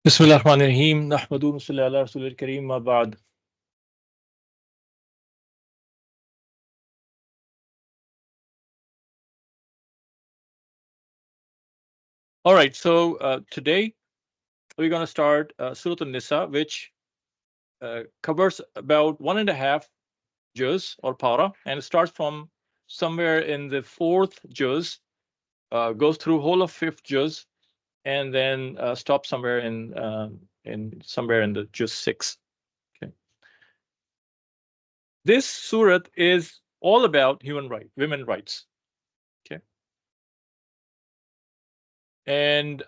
بسم اللہ الرحمن الرحیم نحمدہ و صلی اللہ علیہ رسول الکریم ما بعد. All right, so today we're going to start Surah An-Nisa, which covers about 1.5 juz or para, and it starts from somewhere in the 4th juz, goes through whole of 5th juz, and then stops somewhere in the juz 6. Okay. This surah is all about women rights. Okay. And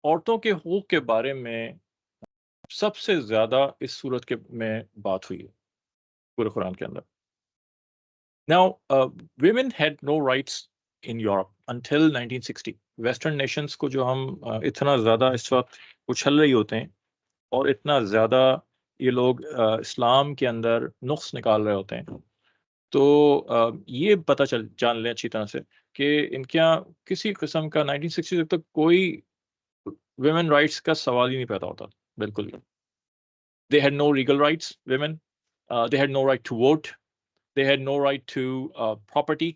عورتوں کے حقوق کے بارے میں سب سے زیادہ اس صورت کے میں بات ہوئی ہے پورے قرآن کے اندر. Now, women had no rights in Europe until 1960. Western nations کو جو ہم اتنا زیادہ اس وقت اچھل رہی ہوتے ہیں اور اتنا زیادہ یہ لوگ اسلام کے اندر نقص نکال رہے ہوتے ہیں، تو یہ پتہ جان لیں اچھی طرح سے کہ ان کے یہاں کسی قسم کا 1960 تک کوئی ویمن رائٹس کا سوال ہی نہیں پیدا ہوتا. بالکل. They had no legal rights, women. They had no right to vote. They had no right to property.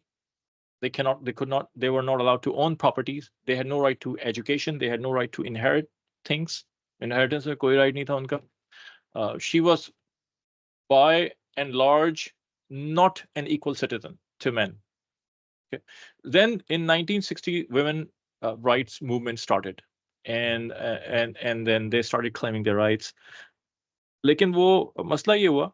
They were not allowed to own properties. They had no right to education. They had no right to inherit things. Inheritance میں کوئی right نہیں تھا ان کا. She was by and large not an equal citizen to men. Okay. Then in 1960, women rights movement started. And then they started claiming their rights. لیکن وہ مسئلہ یہ ہوا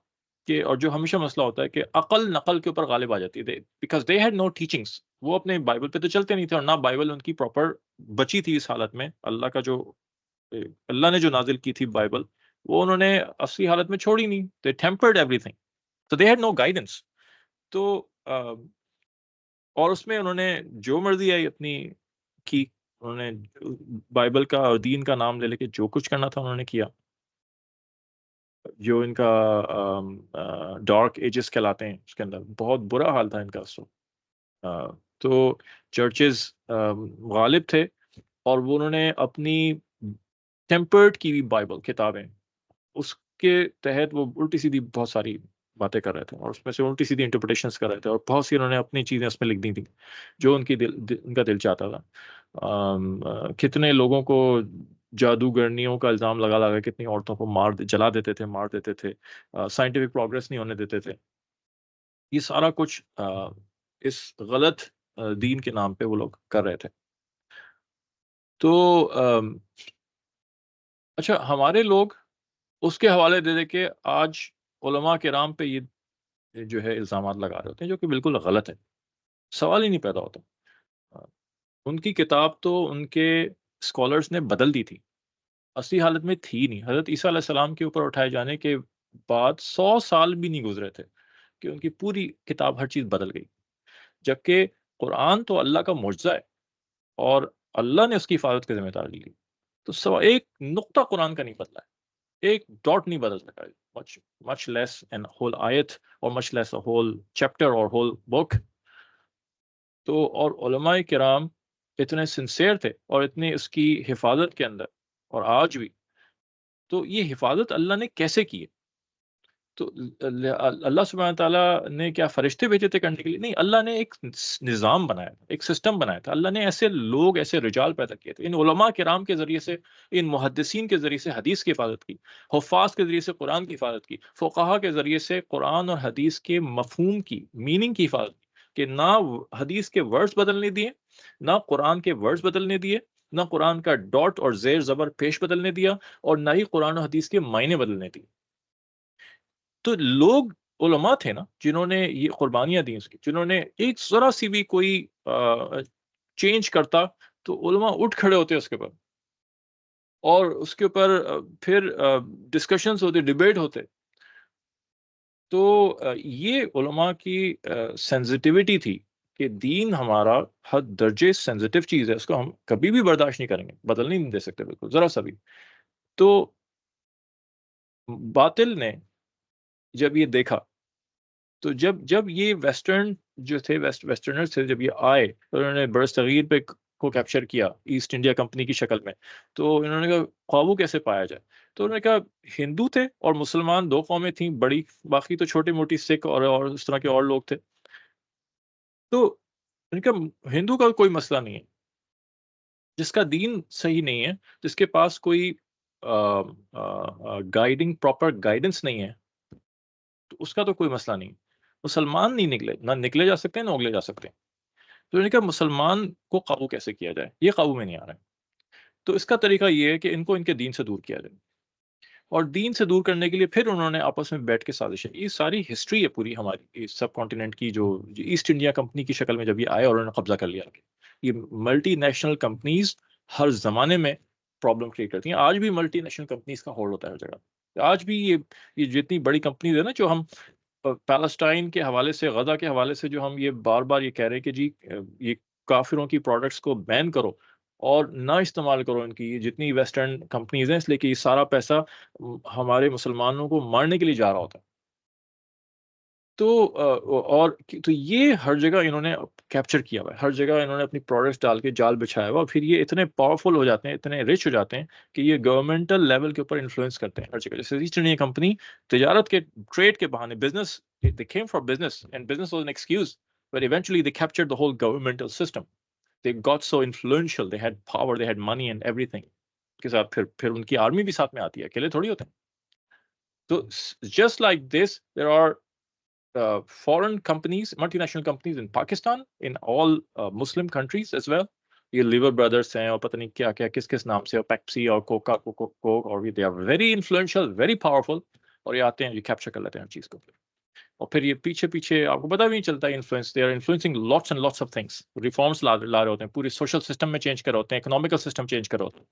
کہ، اور جو ہمیشہ مسئلہ ہوتا ہے کہ عقل نقل کے اوپر غالب آ جاتی ہے، because they had no teachings. وہ اپنے بائبل پہ تو چلتے نہیں تھے، اور نہ بائبل ان کی پراپر بچی تھی اس حالت میں. اللہ نے جو نازل کی تھی بائبل، وہ انہوں نے اصلی حالت میں چھوڑی نہیں. دے ٹیمپرڈ ایوری تھنگ، تو دے ہیڈ نو گائیڈنس. تو اور اس میں انہوں نے جو مرضی آئی اپنی کی، انہوں نے بائبل کا اور دین کا نام لے لے کے جو کچھ کرنا تھا انہوں نے کیا. جو ان کا ڈارک ایجز کہلاتے ہیں، اس کے اندر بہت برا حال تھا ان کا. تو چرچز غالب تھے، اور وہ انہوں نے اپنی ٹیمپرڈ کی ہوئی بائبل کتابیں، اس کے تحت وہ الٹی سیدھی بہت ساری باتیں کر رہے تھے، اور اس میں سے الٹی سیدھی انٹرپریٹیشنز کر رہے تھے، اور بہت سی انہوں نے اپنی چیزیں اس میں لکھ دی تھیں جو ان کا دل چاہتا تھا. کتنے لوگوں کو جادوگرنیوں کا الزام لگا لگا، کتنی عورتوں کو جلا دیتے تھے، مار دیتے تھے، سائنٹیفک پروگرس نہیں ہونے دیتے تھے. یہ سارا کچھ اس غلط دین کے نام پہ وہ لوگ کر رہے تھے. تو اچھا، ہمارے لوگ اس کے حوالے دے کہ آج علماء کرام پہ یہ جو ہے الزامات لگا رہے ہوتے ہیں، جو کہ بالکل غلط ہے. سوال ہی نہیں پیدا ہوتا. ان کی کتاب تو ان کے اسکالرس نے بدل دی تھی، اصلی حالت میں تھی نہیں. حضرت عیسیٰ علیہ السلام کے اوپر اٹھائے جانے کے بعد 100 سال بھی نہیں گزرے تھے کہ ان کی پوری کتاب ہر چیز بدل گئی. جبکہ قرآن تو اللہ کا معجزہ ہے، اور اللہ نے اس کی حفاظت کی ذمہ داری لی. تو ایک نقطہ قرآن کا نہیں بدلا ہے، ایک ڈاٹ نہیں بدل سکا. much less an whole آیت، اور much less a whole chapter or whole book. تو اور علماء کرام اتنے سنسیئر تھے اور اتنے اس کی حفاظت کے اندر، اور آج بھی. تو یہ حفاظت اللہ نے کیسے کی ہے؟ تو اللہ سبحانہ تعالیٰ نے کیا فرشتے بھیجے تھے کرنے کے لیے؟ نہیں، اللہ نے ایک نظام بنایا تھا، ایک سسٹم بنایا تھا. اللہ نے ایسے لوگ، ایسے رجال پیدا کیے تھے. ان علماء کرام کے ذریعے سے، ان محدثین کے ذریعے سے حدیث کی حفاظت کی، حفاظ کے ذریعے سے قرآن کی حفاظت کی، فقہا کے ذریعے سے قرآن اور حدیث کے مفہوم کی، میننگ کی حفاظت کی، کہ نہ حدیث کے ورڈز بدلنے دیے، نہ قرآن کے ورڈز بدلنے دیے، نہ قرآن کا ڈاٹ اور زیر زبر پیش بدلنے دیا، اور نہ ہی قرآن و حدیث کے معنی بدلنے دیے. تو لوگ علماء تھے نا، جنہوں نے یہ قربانیاں دی اس کی، جنہوں نے ایک ذرا سی بھی کوئی چینج کرتا تو علماء اٹھ کھڑے ہوتے اس کے اوپر، اور اس کے اوپر پھر ڈسکشنز ہوتے، ڈیبیٹ ہوتے. تو یہ علماء کی سینسٹیوٹی تھی کہ دین ہمارا حد درجے سینسٹیو چیز ہے، اس کو ہم کبھی بھی برداشت نہیں کریں گے، بدلنے نہیں دے سکتے بالکل ذرا سا بھی. تو باطل نے جب یہ دیکھا، تو جب یہ ویسٹرن جو تھے، ویسٹرنرز تھے، جب یہ آئے، انہوں نے برصغیر پہ کو کیپچر کیا ایسٹ انڈیا کمپنی کی شکل میں، تو انہوں نے کہا قابو کیسے پایا جائے؟ تو انہوں نے کہا ہندو تھے اور مسلمان دو قومیں تھیں بڑی، باقی تو چھوٹی موٹی سکھ اور اس طرح کے اور لوگ تھے. تو ان کا ہندو کا کوئی مسئلہ نہیں ہے، جس کا دین صحیح نہیں ہے، جس کے پاس کوئی گائیڈنگ پراپر گائیڈنس نہیں ہے، تو اس کا تو کوئی مسئلہ نہیں. مسلمان نہیں نکلے، نہ نکلے جا سکتے ہیں نہ اگلے جا سکتے ہیں. تو انہوں نے کہا مسلمان کو قابو کیسے کیا جائے؟ یہ قابو میں نہیں آ رہا ہے. تو اس کا طریقہ یہ ہے کہ ان کو ان کے دین سے دور کیا جائے، اور دین سے دور کرنے کے لیے پھر انہوں نے آپس میں بیٹھ کے سازشیں. یہ ساری ہسٹری ہے پوری ہماری سب کانٹیننٹ کی، جو ایسٹ انڈیا کمپنی کی شکل میں جب یہ آئے اور انہوں نے قبضہ کر لیا. یہ ملٹی نیشنل کمپنیز ہر زمانے میں پرابلم کریٹ کرتی ہیں. آج بھی ملٹی نیشنل کمپنیز کا ہولڈ ہوتا ہے ہر جگہ. آج بھی یہ جتنی بڑی کمپنیز ہیں نا، جو ہم پیلسٹائن کے حوالے سے، غزہ کے حوالے سے جو ہم یہ بار بار یہ کہہ رہے ہیں کہ جی یہ کافروں کی پروڈکٹس کو بین کرو اور نہ استعمال کرو ان کی، یہ جتنی ویسٹرن کمپنیز ہیں، اس لیے کہ یہ سارا پیسہ ہمارے مسلمانوں کو مارنے کے لیے جا رہا ہوتا ہے. تو یہ ہر جگہ انہوں نے کیپچر کیا ہوا ہے، ہر جگہ انہوں نے اپنی پروڈکٹس ڈال کے جال بچھایا ہوا، اور پھر یہ اتنے پاورفل ہو جاتے ہیں، اتنے رچ ہو جاتے ہیں کہ یہ گورنمنٹل لیول کے اوپر انفلوئنس کرتے ہیں ہر جگہ. جیسے ایسٹ انڈیا کمپنی تجارت کے، ٹریڈ کے بہانے، business, they came for business and business was an excuse, but eventually they captured the whole governmental system. They got so influential, they had power, they had money and everything. کے ساتھ پھر ان کی army بھی ساتھ میں آتی ہے، اکیلے تھوڑی ہوتے ہیں. تو just like this there are foreign companies, multinational companies in Pakistan, in all Muslim countries as well. یہ لیور بردرس ہیں اور پتہ نہیں کیا کیا کس کس نام سے، اور پیپسی اور کوکا کوک، اور they are very influential, very powerful. اور یہ آتے ہیں، یہ کیپچر کر لیتے ہیں ہر چیز کو. اور پھر یہ پیچھے آپ کو پتہ بھی نہیں چلتا ہے influence. They are influencing lots and lots of things. Reforms لا رہے ہوتے ہیں، پورے سوشل سسٹم میں چینج کر رہے ہوتے ہیں، اکنامیکل سسٹم چینج کر رہے ہوتے ہیں.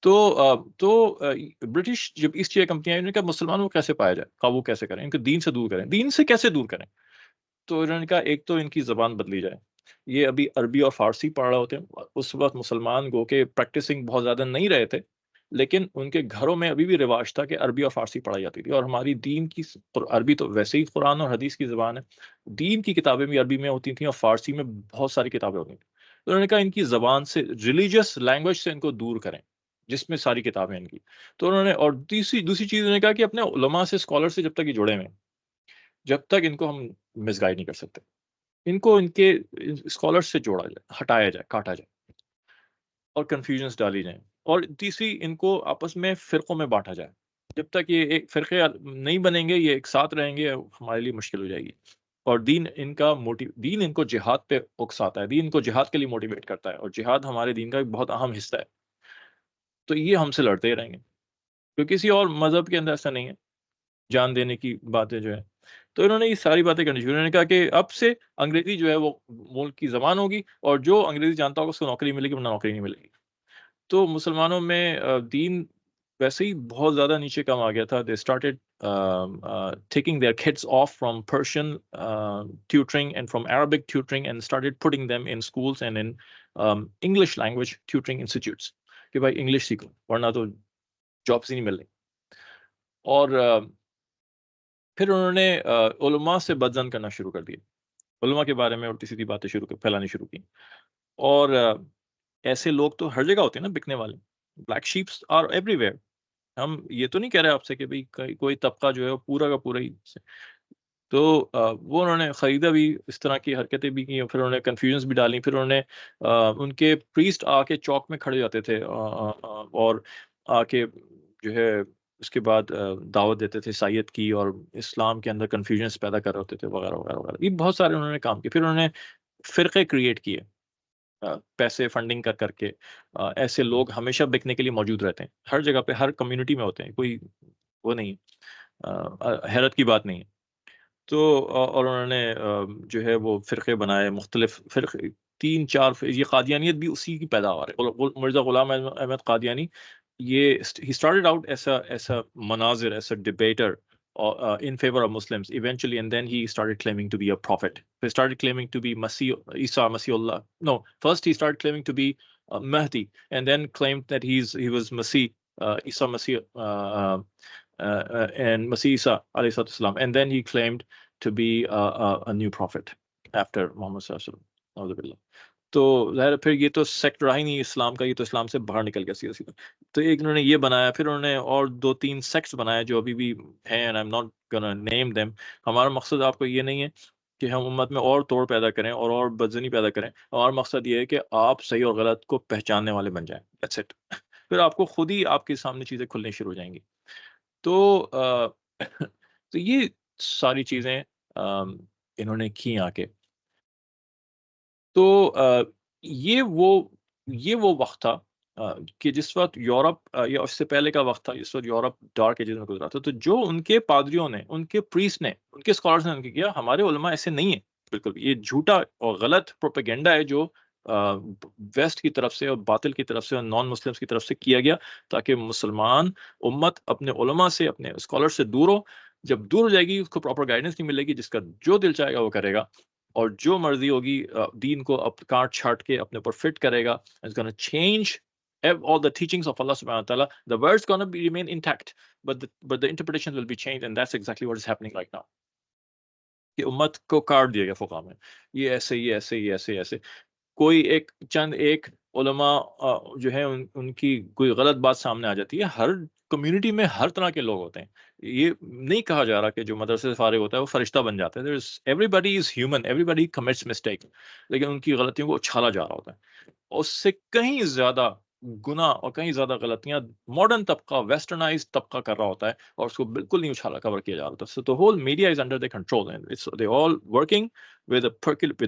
تو برٹش جب ایسٹ انڈیا کمپنی آئی، انہوں نے کہا مسلمانوں کو کیسے پایا جائے، قابو کیسے کریں، ان کو دین سے دور کریں. دین سے کیسے دور کریں؟ تو انہوں نے کہا ایک تو ان کی زبان بدلی جائے. یہ ابھی عربی اور فارسی پڑھ رہے ہوتے ہیں. اس وقت مسلمان گو کے پریکٹسنگ بہت زیادہ نہیں رہے تھے، لیکن ان کے گھروں میں ابھی بھی رواج تھا کہ عربی اور فارسی پڑھائی جاتی تھی. اور ہماری دین کی عربی تو ویسے ہی قرآن اور حدیث کی زبان ہے، دین کی کتابیں بھی عربی میں ہوتی تھیں اور فارسی میں بہت ساری کتابیں ہوتی تھیں. تو انہوں نے کہا ان کی زبان سے، ریلیجیس لینگویج سے ان کو دور کریں جس میں ساری کتابیں ان کی. تو انہوں نے، اور دوسری چیز انہوں نے کہا کہ اپنے علماء سے، اسکالر سے جب تک یہ جڑے ہوئے ہیں، جب تک ان کو ہم مس گائڈ نہیں کر سکتے. ان کو ان کے اسکالر سے جوڑا جائے، ہٹایا جائے، کاٹا جائے، اور کنفیوژنس ڈالی جائیں. اور تیسری، ان کو آپس میں فرقوں میں بانٹا جائے. جب تک یہ ایک فرقے نہیں بنیں گے، یہ ایک ساتھ رہیں گے، ہمارے لیے مشکل ہو جائے گی. اور دین ان کو جہاد پہ اکساتا ہے، دین ان کو جہاد کے لیے موٹیویٹ کرتا ہے، اور جہاد ہمارے دین کا ایک بہت اہم حصہ ہے. تو یہ ہم سے لڑتے ہی رہیں گے، کیونکہ کسی اور مذہب کے اندر ایسا نہیں ہے جان دینے کی باتیں جو ہے. تو انہوں نے یہ ساری باتیں کرنی شروع. انہوں نے کہا کہ اب سے انگریزی جو ہے وہ ملک کی زبان ہوگی، اور جو انگریزی جانتا ہوگا اس کو نوکری ملے گی، ورنہ نوکری نہیں ملے گی. تو مسلمانوں میں دین ویسے ہی بہت زیادہ نیچے کم آ گیا تھا. They started taking their kids off from Persian tutoring and from Arabic tutoring and started putting them in schools and in English language tutoring institutes کہ بھائی انگلش سیکھو ورنہ تو جابس ہی نہیں مل رہی. اور پھر انہوں نے علماء سے بدزن کرنا شروع کر دیا، علماء کے بارے میں الٹی سیدھی باتیں پھیلانی شروع کی. اور ایسے لوگ تو ہر جگہ ہوتے ہیں نا بکنے والے. Black sheeps are everywhere. ہم یہ تو نہیں کہہ رہے آپ سے کہ بھائی کوئی طبقہ جو ہے وہ پورا کا پورا ہی. تو وہ انہوں نے خریدا بھی، اس طرح کی حرکتیں بھی کی، پھر انہوں نے کنفیوژنس بھی ڈالی. پھر انہوں نے ان کے پریسٹ آ کے چوک میں کھڑے جاتے تھے اور آ کے جو ہے اس کے بعد دعوت دیتے تھے عیسائیت کی، اور اسلام کے اندر کنفیوژنس پیدا کر رہے ہوتے تھے وغیرہ وغیرہ وغیرہ. یہ بہت سارے انہوں نے کام کیے. پھر انہوں نے فرقے کریٹ کیے، پیسے فنڈنگ کر کے. ایسے لوگ ہمیشہ بکنے کے لیے موجود رہتے ہیں، ہر جگہ پہ، ہر کمیونٹی میں ہوتے ہیں، کوئی وہ نہیں، حیرت کی بات نہیں ہے. تو اور انہوں نے جو ہے وہ فرقے بنائے، مختلف فرقے، 3-4. یہ قادیانیت بھی اسی کی پیداوار ہے. مرزا غلام احمد قادیانی، یہ he started out as a مناظر, as a debater in favor of Muslims eventually, and then he started claiming to be a prophet. He started claiming to be Isa Masihullah. No, first he started claiming to be Mahdi, and then claimed that he was Masih, Isa Masih, and Masih Isa alayhi salatu wasalam, and then he claimed to be a new prophet after Muhammad sallallahu alaihi wasallam. تو ظاہر ہے پھر یہ تو sect رہا ہی نہیں اسلام کا، یہ تو اسلام سے باہر نکل گیا سیدھا سیدھا. تو ایک انہوں نے یہ بنایا، پھر انہوں نے اور 2-3 سیکٹس بنائے جو ابھی بھی ہیں، and I am not gonna name them. ہمارا مقصد آپ کو یہ نہیں ہے کہ ہم امت میں اور توڑ پیدا کریں اور بدزنی پیدا کریں. ہمارا مقصد یہ ہے کہ آپ صحیح اور غلط کو پہچاننے والے بن جائیں. That's it. پھر آپ کو خود ہی آپ کے سامنے چیزیں کھلنی شروع ہو جائیں گی. تو تو یہ ساری چیزیں انہوں نے کی آ کے. تو یہ وہ وقت تھا کہ جس وقت یورپ یا اس سے پہلے کا وقت تھا جس وقت یورپ ڈارک ایجز میں گزرا تھا. تو جو ان کے پادریوں نے، ان کے پریسٹ نے، ان کے اسکالرس نے ان کی کیا، ہمارے علماء ایسے نہیں ہیں. بالکل یہ جھوٹا اور غلط پروپیگنڈا ہے جو ویسٹ کی طرف سے اور باطل کی طرف سے اور نان مسلمس کی طرف سے کیا گیا تاکہ مسلمان امت اپنے علماء سے، اپنے اسکالر سے دور ہو. جب دور ہو جائے گی، اس کو پراپر گائیڈنس نہیں ملے گی، جس کا جو دل چاہے گا وہ کرے گا اور جو مرضی ہوگی دین کو کاٹ چھاٹ کے اپنے اوپر فٹ کرے گا. It's gonna change all the teachings of Allah subhanahu wa ta'ala. The words gonna remain intact, but the interpretation will be changed, and that's exactly what is happening right now. کہ امت کو کاٹ دیا گیا فقہ میں، یہ ایسے، یہ ایسے، یہ ایسے، ایسے. کوئی ایک علماء جو ہے ان کی کوئی غلط بات سامنے آ جاتی ہے. ہر کمیونٹی میں ہر طرح کے لوگ ہوتے ہیں. یہ نہیں کہا جا رہا کہ جو مدرسے سے فارغ ہوتا ہے وہ فرشتہ بن جاتا ہے. everybody is human, everybody commits mistake. لیکن ان کی غلطیوں کو اچھالا جا رہا ہوتا ہے. اس سے کہیں زیادہ گناہ اور کہیں زیادہ غلطیاں ماڈرن طبقہ، ویسٹرنائز طبقہ کر رہا ہوتا ہے اور اس کو بالکل نہیں اچھالا کور کیا جا رہا ہوتا. So the whole media is under their control and they all working with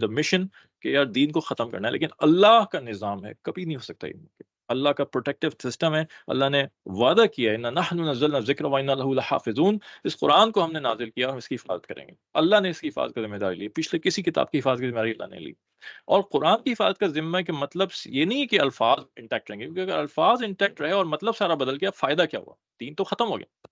a mission کہ یار دین کو ختم کرنا ہے. لیکن اللہ کا نظام ہے، کبھی نہیں ہو سکتا یہ. اللہ کا پروٹیکٹیو سسٹم ہے. اللہ نے وعدہ کیا ہے، نحن نزلنا الذکر وانا لہ لحافظون. اس قرآن کو ہم نے نازل کیا، ہم اس کی حفاظت کریں گے. اللہ نے اس کی حفاظت کی ذمہ داری لی. پچھلے کسی کتاب کی حفاظت کی ذمہ داری اللہ نے لی. اور قرآن کی حفاظت کا ذمہ ہے کہ مطلب یہ نہیں ہے کہ الفاظ انٹیکٹ رہیں گے، کیونکہ اگر الفاظ انٹیکٹ رہے اور مطلب سارا بدل گیا، فائدہ کیا ہوا؟ دین تو ختم ہو گیا.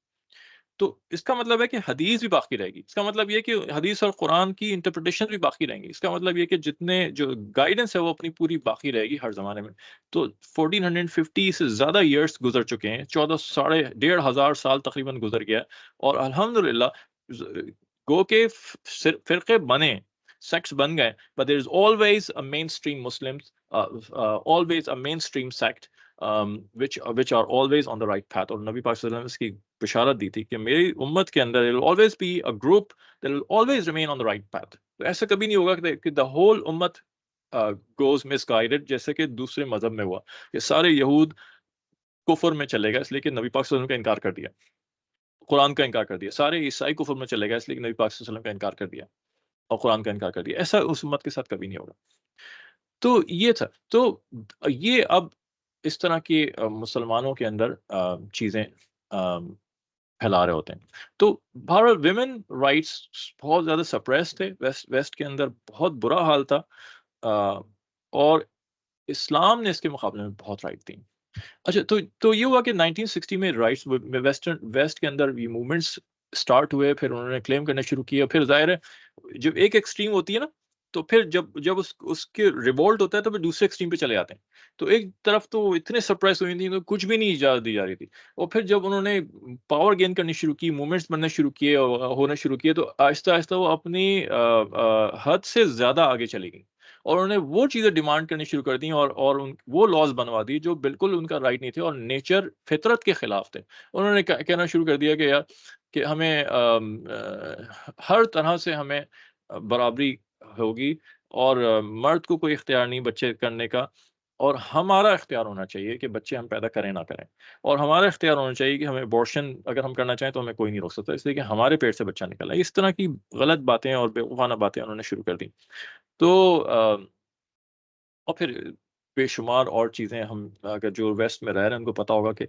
تو اس کا مطلب ہے کہ حدیث بھی باقی رہے گی. اس کا مطلب یہ کہ حدیث اور قرآن کی انٹرپریٹیشن بھی باقی رہیں گی. اس کا مطلب یہ کہ جتنے جو گائیڈنس ہے وہ اپنی پوری باقی رہے گی ہر زمانے میں. تو 1450 سے زیادہ ایئرس گزر چکے ہیں، 14,500 سال تقریباً گزر گیا. اور الحمدللہ گو کے فرقے بنے، سیکٹس بن گئے، but there is always a mainstream Muslims, always a mainstream sect which are always on the right path. اور نبی پاک صلی اللہ علیہ وسلم نے اس کی بشارت دی تھی کہ میری امت کے اندر there will always be a group that will always remain on the right path. تو ایسا کبھی نہیں ہوگا کہ the whole امت goes misguided جیسے کہ دوسرے مذہب میں ہوا کہ سارے یہود کفر میں چلے گئے اس لیے کہ نبی پاک صلی اللہ علیہ وسلم کا انکار کر دیا، قرآن کا انکار کر دیا. سارے عیسائی کفر میں چلے گئے اس لیے کہ نبی پاک صلی اللہ علیہ وسلم کا انکار کر دیا اور قرآن کا انکار کر دیا. ایسا اس امت کے ساتھ کبھی نہیں ہوگا. تو یہ تھا. تو یہ اب اس طرح کی مسلمانوں کے اندر چیزیں پھیلا رہے ہوتے ہیں. تو بہرحال ویمن رائٹس بہت زیادہ سپریس تھے ویسٹ کے اندر، بہت برا حال تھا. اور اسلام نے اس کے مقابلے میں بہت رائٹ دی. اچھا تو یہ ہوا کہ 1960 میں رائٹس ویسٹ کے اندر یہ موومنٹس اسٹارٹ ہوئے، پھر انہوں نے کلیم کرنا شروع کیا. پھر ظاہر ہے جب ایک ایکسٹریم ہوتی ہے نا، تو پھر جب اس کے ریوولٹ ہوتا ہے تو پھر دوسرے ایکسٹریم پہ چلے جاتے ہیں. تو ایک طرف تو اتنے سرپرائز ہوئی تھی تو کچھ بھی نہیں اجازت دی جا رہی تھی. اور پھر جب انہوں نے پاور گین کرنی شروع کی، موومنٹس بننا شروع کیے، ہونا شروع کیے، تو آہستہ آہستہ وہ اپنی حد سے زیادہ آگے چلی گئی اور انہوں نے وہ چیزیں ڈیمانڈ کرنی شروع کر دیں اور وہ لاز بنوا دی جو بالکل ان کا رائٹ نہیں تھے اور نیچر فطرت کے خلاف تھے. انہوں نے کہنا شروع کر دیا کہ یار کہ ہمیں ہر طرح سے ہمیں برابری ہوگی اور مرد کو کوئی اختیار نہیں بچے کرنے کا، اور ہمارا اختیار ہونا چاہیے کہ بچے ہم پیدا کریں نہ کریں، اور ہمارا اختیار ہونا چاہیے کہ ہمیں ابورشن اگر ہم کرنا چاہیں تو ہمیں کوئی نہیں روک سکتا، اس لیے کہ ہمارے پیٹ سے بچہ نکلا ہے. اس طرح کی غلط باتیں اور بیوقوفانہ باتیں انہوں نے شروع کر دی. تو اور پھر بے شمار اور چیزیں ہم اگر جو ویسٹ میں رہ رہے ہیں ان کو پتا ہوگا کہ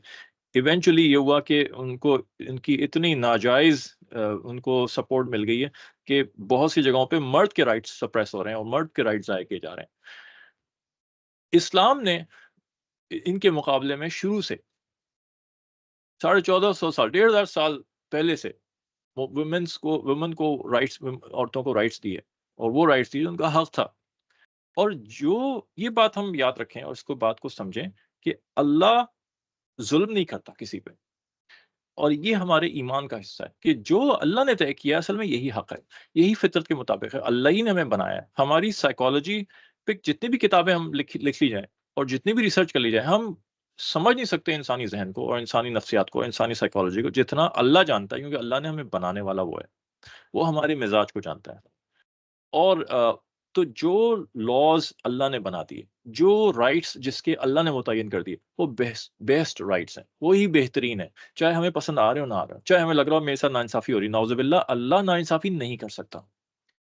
ایونچولی یہ ہوا کہ ان کی اتنی ناجائز ان کو سپورٹ مل گئی ہے کہ بہت سی جگہوں پہ مرد کے رائٹس سپریس ہو رہے ہیں اور مرد کے رائٹس ضائع کیے جا رہے ہیں. اسلام نے ان کے مقابلے میں شروع سے 1450 سال 1500 سال پہلے سے ویمن کو رائٹس، عورتوں کو رائٹس دیے، اور وہ رائٹس دیے ان کا حق تھا. اور جو یہ بات ہم یاد رکھیں اور اس کو بات کو سمجھیں کہ اللہ ظلم نہیں کرتا کسی پہ، اور یہ ہمارے ایمان کا حصہ ہے کہ جو اللہ نے طے کیا اصل میں یہی حق ہے، یہی فطرت کے مطابق ہے. اللہ ہی نے ہمیں بنایا ہے. ہماری سائیکالوجی پہ جتنی بھی کتابیں ہم لکھ لی جائیں اور جتنی بھی ریسرچ کر لی جائے، ہم سمجھ نہیں سکتے انسانی ذہن کو اور انسانی نفسیات کو، انسانی سائیکالوجی کو، جتنا اللہ جانتا ہے، کیونکہ اللہ نے ہمیں بنانے والا وہ ہے، وہ ہمارے مزاج کو جانتا ہے۔ اور تو جو لاز اللہ نے بنا دیے، جو رائٹس جس کے اللہ نے متعین کر دیے، وہ بیسٹ رائٹس ہیں، وہی بہترین ہے، چاہے ہمیں پسند آ رہے ہو نہ آ رہے ہو، چاہے ہمیں لگ رہا ہو میرے ساتھ ناانصافی ہو رہی، نعوذ باللہ، اللہ ناانصافی نہیں کر سکتا۔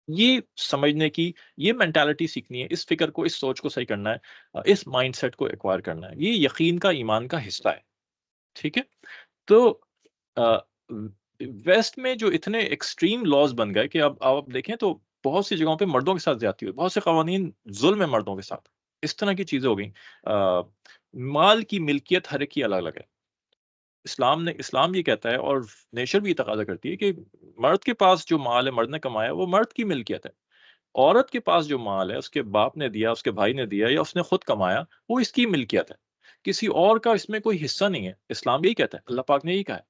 یہ سمجھنے کی، یہ مینٹالٹی سیکھنی ہے، اس فکر کو، اس سوچ کو صحیح کرنا ہے، اس مائنڈ سیٹ کو ایکوائر کرنا ہے، یہ یقین کا، ایمان کا حصہ ہے۔ ٹھیک ہے؟ تو ویسٹ میں جو اتنے ایکسٹریم لاز بن گئے کہ اب آپ دیکھیں تو بہت سی جگہوں پہ مردوں کے ساتھ زیادتی ہوئی، بہت سے قوانین ظلم ہے مردوں کے ساتھ، اس طرح کی چیزیں ہو گئیں۔ مال کی ملکیت ہر ایک کی الگ الگ ہے۔ اسلام یہ کہتا ہے، اور نیچر بھی یہ تقاضا کرتی ہے کہ مرد کے پاس جو مال ہے، مرد نے کمایا، وہ مرد کی ملکیت ہے۔ عورت کے پاس جو مال ہے، اس کے باپ نے دیا، اس کے بھائی نے دیا، یا اس نے خود کمایا، وہ اس کی ملکیت ہے، کسی اور کا اس میں کوئی حصہ نہیں ہے۔ اسلام یہی کہتا ہے، اللہ پاک نے یہی کہا ہے۔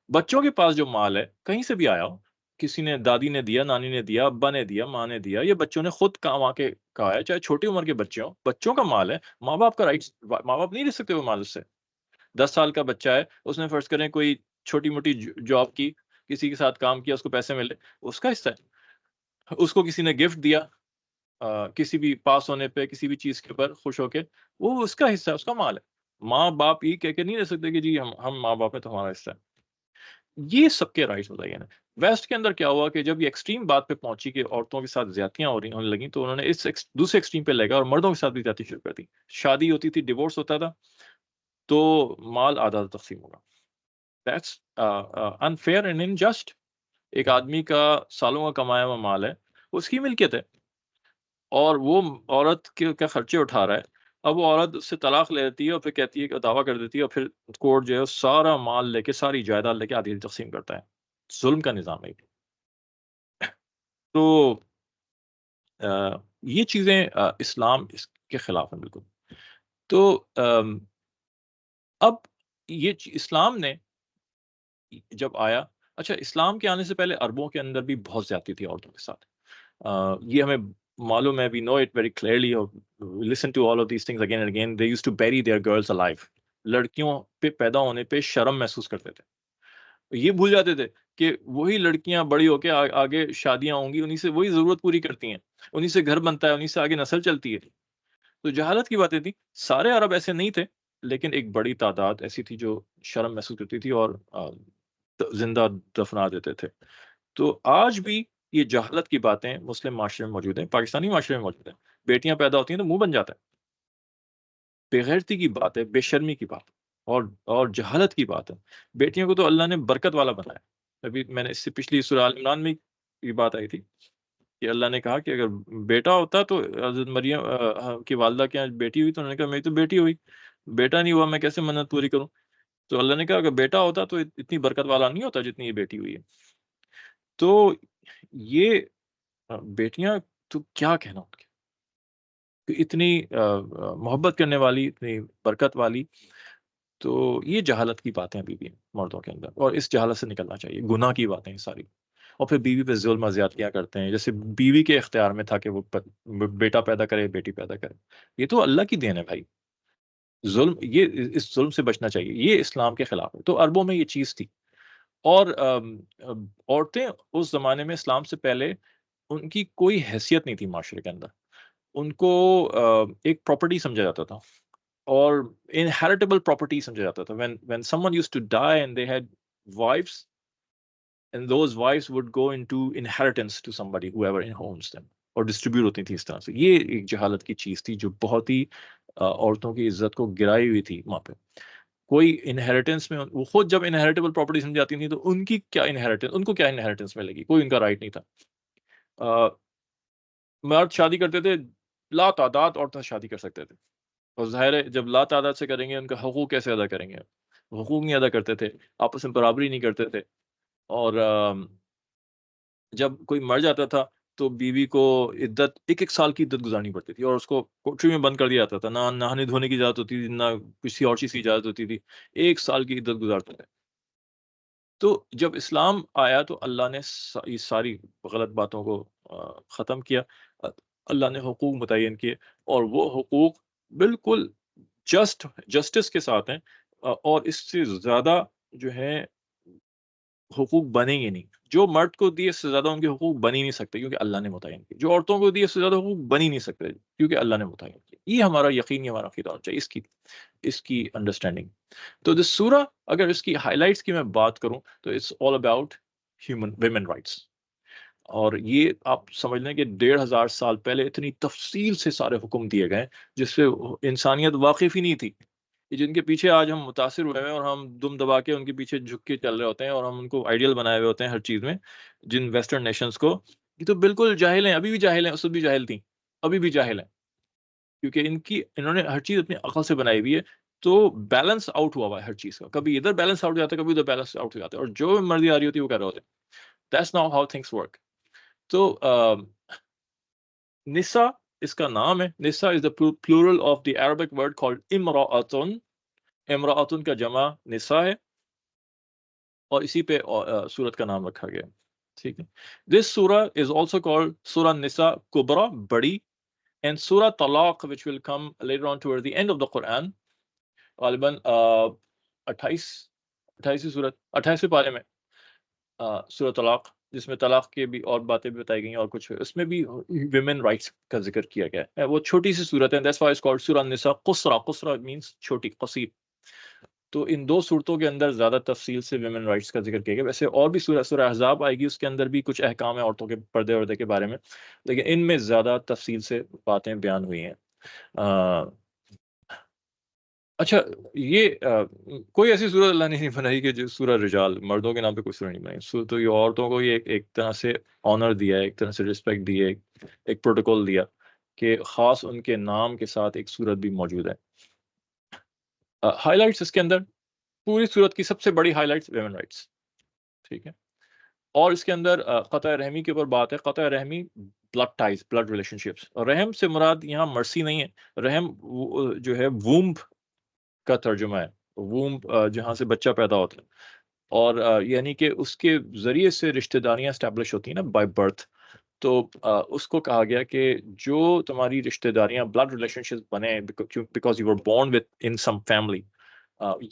بچوں کے پاس جو مال ہے، کہیں سے بھی آیا ہو، کسی نے، دادی نے دیا، نانی نے دیا، ابا نے دیا، ماں نے دیا، یہ بچوں نے خود کما کے کہا ہے، چاہے چھوٹی عمر کے بچے ہوں، بچوں کا مال ہے، ماں باپ کا رائٹ، ماں باپ نہیں لے سکتے وہ مال اس سے۔ 10 سال کا بچہ ہے، اس نے فرض کریں کوئی چھوٹی موٹی جاب کی، کسی کے ساتھ کام کیا، اس کو پیسے ملے، اس کا حصہ ہے۔ اس کو کسی نے گفٹ دیا، کسی بھی پاس ہونے پہ، کسی بھی چیز کے اوپر خوش ہو کے، وہ اس کا حصہ ہے، اس کا مال ہے۔ ماں باپ یہ کہہ کے نہیں دے سکتے کہ جی ہم ماں باپ ہیں تو ہمارا حصہ ہے۔ یہ سب کے رائٹس بتائیے نا۔ ویسٹ کے اندر کیا ہوا کہ جب یہ ایکسٹریم بات پہ پہنچی کہ عورتوں کے ساتھ زیادتیاں ہونے لگیں، تو انہوں نے اس دوسرے ایکسٹریم پہ لے گا اور مردوں کے ساتھ بھی زیادتی شروع کر دی۔ شادی ہوتی تھی، ڈیورس ہوتا تھا، تو مال آدھا تقسیم ہوگا۔ That's unfair and unjust. ایک آدمی کا سالوں کا کمایا ہوا مال ہے، وہ اس کی ملکیت ہے، اور وہ عورت کے خرچے اٹھا رہا ہے۔ اب وہ عورت اس سے طلاق لے لیتی ہے اور پھر کہتی ہے کہ دعویٰ کر دیتی ہے، اور پھر کورٹ جو ہے سارا مال لے کے، ساری جائیداد لے کے آدھی آدھی تقسیم کرتا ہے۔ ظلم کا نظام ہے۔ تو یہ چیزیں اسلام اس کے خلاف ہیں بالکل۔ تو اب اسلام نے جب آیا، اچھا، اسلام کے آنے سے پہلے عربوں کے اندر بھی بہت زیادتی تھی عورتوں کے ساتھ۔ یہ ہمیں معلوم ہے، we know it very clearly, listen to all of these things again and again. They used to bury their girls alive. لڑکیوں پہ پیدا ہونے پہ شرم محسوس کرتے تھے، یہ بھول جاتے تھے کہ وہی لڑکیاں بڑی ہو کے آگے شادیاں ہوں گی، انہی سے وہی ضرورت پوری کرتی ہیں، انہی سے گھر بنتا ہے، انہی سے آگے نسل چلتی ہے۔ تو جہالت کی باتیں تھی۔ سارے عرب ایسے نہیں تھے، لیکن ایک بڑی تعداد ایسی تھی جو شرم محسوس کرتی تھی اور زندہ دفنا دیتے تھے۔ تو آج بھی یہ جہالت کی باتیں مسلم معاشرے میں موجود ہیں، پاکستانی معاشرے میں موجود ہیں۔ بیٹیاں پیدا ہوتی ہیں تو منہ بن جاتا ہے۔ بے غیرتی کی بات ہے، بے شرمی کی بات، اور جہالت کی بات ہے۔ بیٹیوں کو تو اللہ نے برکت والا بنایا۔ ابھی میں نے اس سے پچھلی سورہ آل عمران میں یہ بات آئی تھی کہ اللہ نے کہا کہ اگر بیٹا ہوتا تو حضرت مریم کی والدہ کے یہاں بیٹی ہوئی، تو انہوں نے کہا میری تو بیٹی ہوئی، بیٹا نہیں ہوا، میں کیسے منت پوری کروں؟ تو اللہ نے کہا اگر بیٹا ہوتا تو اتنی برکت والا نہیں ہوتا جتنی یہ بیٹی ہوئی ہے۔ تو یہ بیٹیاں تو کیا کہنا ان کے، کہ اتنی محبت کرنے والی، اتنی برکت والی۔ تو یہ جہالت کی باتیں ابھی بھی ہیں مردوں کے اندر، اور اس جہالت سے نکلنا چاہیے۔ گناہ کی باتیں ہیں ساری، اور پھر بیوی پہ ظلم و زیادتیاں کرتے ہیں، جیسے بیوی کے اختیار میں تھا کہ وہ بیٹا پیدا کرے، بیٹی پیدا کرے۔ یہ تو اللہ کی دین ہے بھائی، ظلم، یہ اس ظلم سے بچنا چاہیے، یہ اسلام کے خلاف ہے۔ تو عربوں میں یہ چیز تھی، اور عورتیں اس زمانے میں، اسلام سے پہلے، ان کی کوئی حیثیت نہیں تھی معاشرے کے اندر۔ ان کو ایک پراپرٹی سمجھا جاتا تھا، اور inheritable property سمجھا جاتا تھا۔ When someone used to die and they had wives, and those wives would go into inheritance to somebody, whoever owns them، اور ڈسٹریبیوٹ ہوتی تھی اس طرح سے۔ یہ ایک جہالت کی چیز تھی جو بہت ہی عورتوں کی عزت کو گرائی ہوئی تھی وہاں پہ۔ کوئی انہیریٹنس میں، وہ خود جب انہیریٹیبل پراپرٹی سمجھ جاتی تھی تو ان کی کیا انہیریٹنس، ان کو کیا انہیریٹنس ملے گی؟ کوئی ان کا رائٹ نہیں تھا۔ مرد شادی کرتے تھے، لا تعداد عورتیں شادی کر سکتے تھے، اور ظاہر ہے جب لا تعداد سے کریں گے، ان کا حقوق کیسے ادا کریں گے؟ حقوق نہیں ادا کرتے تھے، آپس میں برابری نہیں کرتے تھے، اور جب کوئی مر جاتا تھا تو بیوی کو عدت، ایک سال کی عدت گزارنی پڑتی تھی، اور اس کو کوٹری میں بند کر دیا جاتا تھا، نہ نہانے دھونے کی اجازت ہوتی تھی، نہ کسی اور چیز کی اجازت ہوتی تھی، 1 سال کی عدت گزارتے تھے۔ تو جب اسلام آیا تو اللہ نے یہ ساری غلط باتوں کو ختم کیا۔ اللہ نے حقوق متعین کیے اور وہ حقوق بالکل جسٹس کے ساتھ ہیں، اور اس سے زیادہ جو ہے حقوق بنیں گے نہیں. جو مرد کو دیے اس سے زیادہ ان کے حقوق بن ہی نہیں سکتے کیونکہ اللہ نے متعین کیے. جو عورتوں کو دیے اس سے زیادہ حقوق بن ہی نہیں سکتے کیونکہ اللہ نے متعین کیے. یہ ہمارا یقین، یہ ہمارا عقیدہ ہونا چاہیے، اس کی انڈرسٹینڈنگ. تو دس سورہ اگر اس کی ہائی لائٹس کی میں بات کروں تو it's all about women rights. اور یہ آپ سمجھ لیں کہ 1500 سال پہلے اتنی تفصیل سے سارے حکم دیے گئے جس سے انسانیت واقف ہی نہیں تھی. جن کے پیچھے آج ہم متاثر ہوئے ہیں اور ہم دم دبا کے ان کے پیچھے جھک کے چل رہے ہوتے ہیں اور ہم ان کو آئیڈیل بنائے ہوئے ہوتے ہیں ہر چیز میں، جن ویسٹرن نیشنز کو. یہ تو بالکل جاہل ہیں، ابھی بھی جاہل ہیں، اس وقت بھی جاہل تھیں، ابھی بھی جاہل ہیں، کیونکہ انہوں نے ہر چیز اپنی عقل سے بنائی ہوئی ہے. تو بیلنس آؤٹ ہوا ہوا ہے ہر چیز کا، کبھی ادھر بیلنس آؤٹ ہو جاتا ہے، کبھی ادھر بیلنس آؤٹ ہو جاتا ہے، اور جو مرضی آ رہی ہوتی ہے وہ کہہ رہے ہوتے ہیں. That's now how things work. تو نسا اس کا نام ہے. نسا is the plural of the Arabic word called امراۃن. امراۃن کا جمع نسا ہے اور اسی پہ سورت کا نام رکھا گیا. ٹھیک ہے. دس سورہ از آلسو کالڈ سورہ نساء کبرا، بڑی، اینڈ سورہ طلاق which will come later on toward the end of the Quran. غالباً 28 سورت 28ویں پارے میں سورہ طلاق، جس میں طلاق کے بھی اور باتیں بھی بتائی گئی ہیں اور کچھ اس میں بھی ویمن رائٹس کا ذکر کیا گیا ہے. وہ چھوٹی سی صورت ہے. That's why it's called سورہ نساء قصرا. قصرا means چھوٹی، قصیر. تو ان دو صورتوں کے اندر زیادہ تفصیل سے ویمن رائٹس کا ذکر کیا گیا. ویسے اور بھی سورہ احزاب آئے گی، اس کے اندر بھی کچھ احکام ہیں عورتوں کے پردے وردے کے بارے میں، لیکن ان میں زیادہ تفصیل سے باتیں بیان ہوئی ہیں. اچھا، یہ کوئی ایسی سورہ اللہ نے نہیں بنائی کہ جو سورہ رجال، مردوں کے نام پہ کوئی سورہ نہیں بنائی. تو یہ عورتوں کو یہ ایک طرح سے آنر دیا ہے، ایک طرح سے رسپیکٹ دی ہے، ایک پروٹوکول دیا کہ خاص ان کے نام کے ساتھ ایک سورت بھی موجود ہے. ہائی لائٹس اس کے اندر پوری صورت کی سب سے بڑی ہائی لائٹس ویمن رائٹس. ٹھیک ہے. اور اس کے اندر قطع رحمی کے اوپر بات ہے. قطع رحمی blood ties, blood relationships. رحم سے مراد یہاں مرسی نہیں ہے. رحم جو ہے وومب کا ترجمہ ہے. وومب جہاں سے بچہ پیدا ہوتا ہے، اور یعنی کہ اس کے ذریعے سے رشتہ داریاں اسٹیبلش ہوتی ہیں نا، بائی برتھ. تو اس کو کہا گیا کہ جو تمہاری رشتہ داریاں بلڈ ریلیشن شپ بنے because you were born with in some family,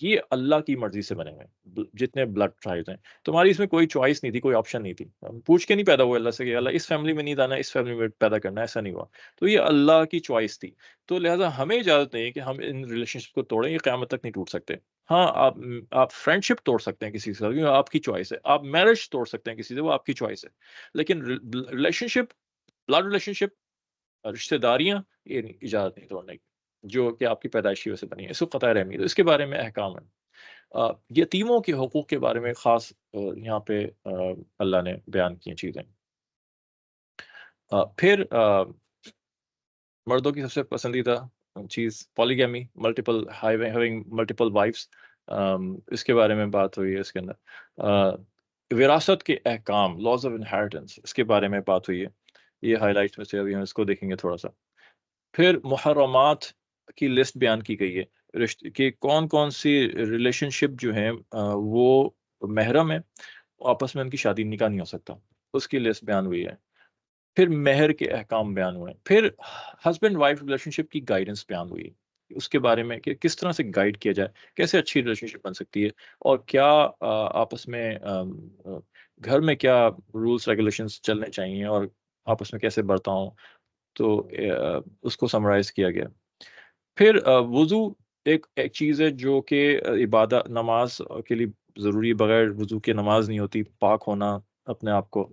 یہ اللہ کی مرضی سے بنے ہوئے جتنے بلڈ ٹرائبز ہیں. تمہاری اس میں کوئی چوائس نہیں تھی، کوئی آپشن نہیں تھی. پوچھ کے نہیں پیدا ہوئے اللہ سے کہ اللہ اس فیملی میں نہیں جانا، اس فیملی میں پیدا کرنا، ایسا نہیں ہوا. تو یہ اللہ کی چوائس تھی. تو لہٰذا ہمیں اجازت نہیں ہے کہ ہم ان ریلیشن شپ کو توڑیں. یہ قیامت تک نہیں ٹوٹ سکتے. ہاں، آپ فرینڈ شپ توڑ سکتے ہیں کسی سے، آپ کی چوائس ہے. آپ میرج توڑ سکتے ہیں کسی سے، وہ آپ کی چوائس ہے. لیکن ریلیشن شپ، بلڈ ریلیشن شپ، رشتہ داریاں، یہ نہیں، اجازت نہیں توڑنے کی، جو کہ آپ کی پیدائشی وجہ سے بنی ہے. اس کو قطع رحمی. تو اس کے بارے میں احکام ہے. یتیموں کے حقوق کے بارے میں خاص یہاں پہ اللہ نے بیان کی چیزیں. پھر مردوں کی سب سے پسندیدہ چیز پالیگیمی، ملٹیپل ہیونگ ملٹیپل وائفس. اس کے بارے میں بات ہوئی ہے. اس کے اندر وراثت کے احکام، لاز آف انہیریٹنس، اس کے بارے میں بات ہوئی ہے. یہ ہائی لائٹس میں سے ابھی ہم اس کو دیکھیں گے تھوڑا سا. پھر محرمات کی لسٹ بیان کی گئی ہے کہ کون کون سی ریلیشن شپ جو ہیں وہ محرم ہے، آپس میں ان کی شادی نکاح نہیں ہو سکتا، اس کی لسٹ بیان ہوئی ہے. پھر مہر کے احکام بیان ہوئے. پھر ہسبینڈ وائف ریلیشن شپ کی گائیڈنس بیان ہوئی، اس کے بارے میں کہ کس طرح سے گائیڈ کیا جائے، کیسے اچھی ریلیشن شپ بن سکتی ہے، اور کیا آپس میں گھر میں کیا رولس ریگولیشنز چلنے چاہیے اور آپس میں کیسے برتاؤ. تو اس کو سمرائز کیا گیا. پھر وضو ایک چیز ہے جو کہ عبادت، نماز کے لیے ضروری، بغیر وضو کے نماز نہیں ہوتی. پاک ہونا اپنے آپ کو.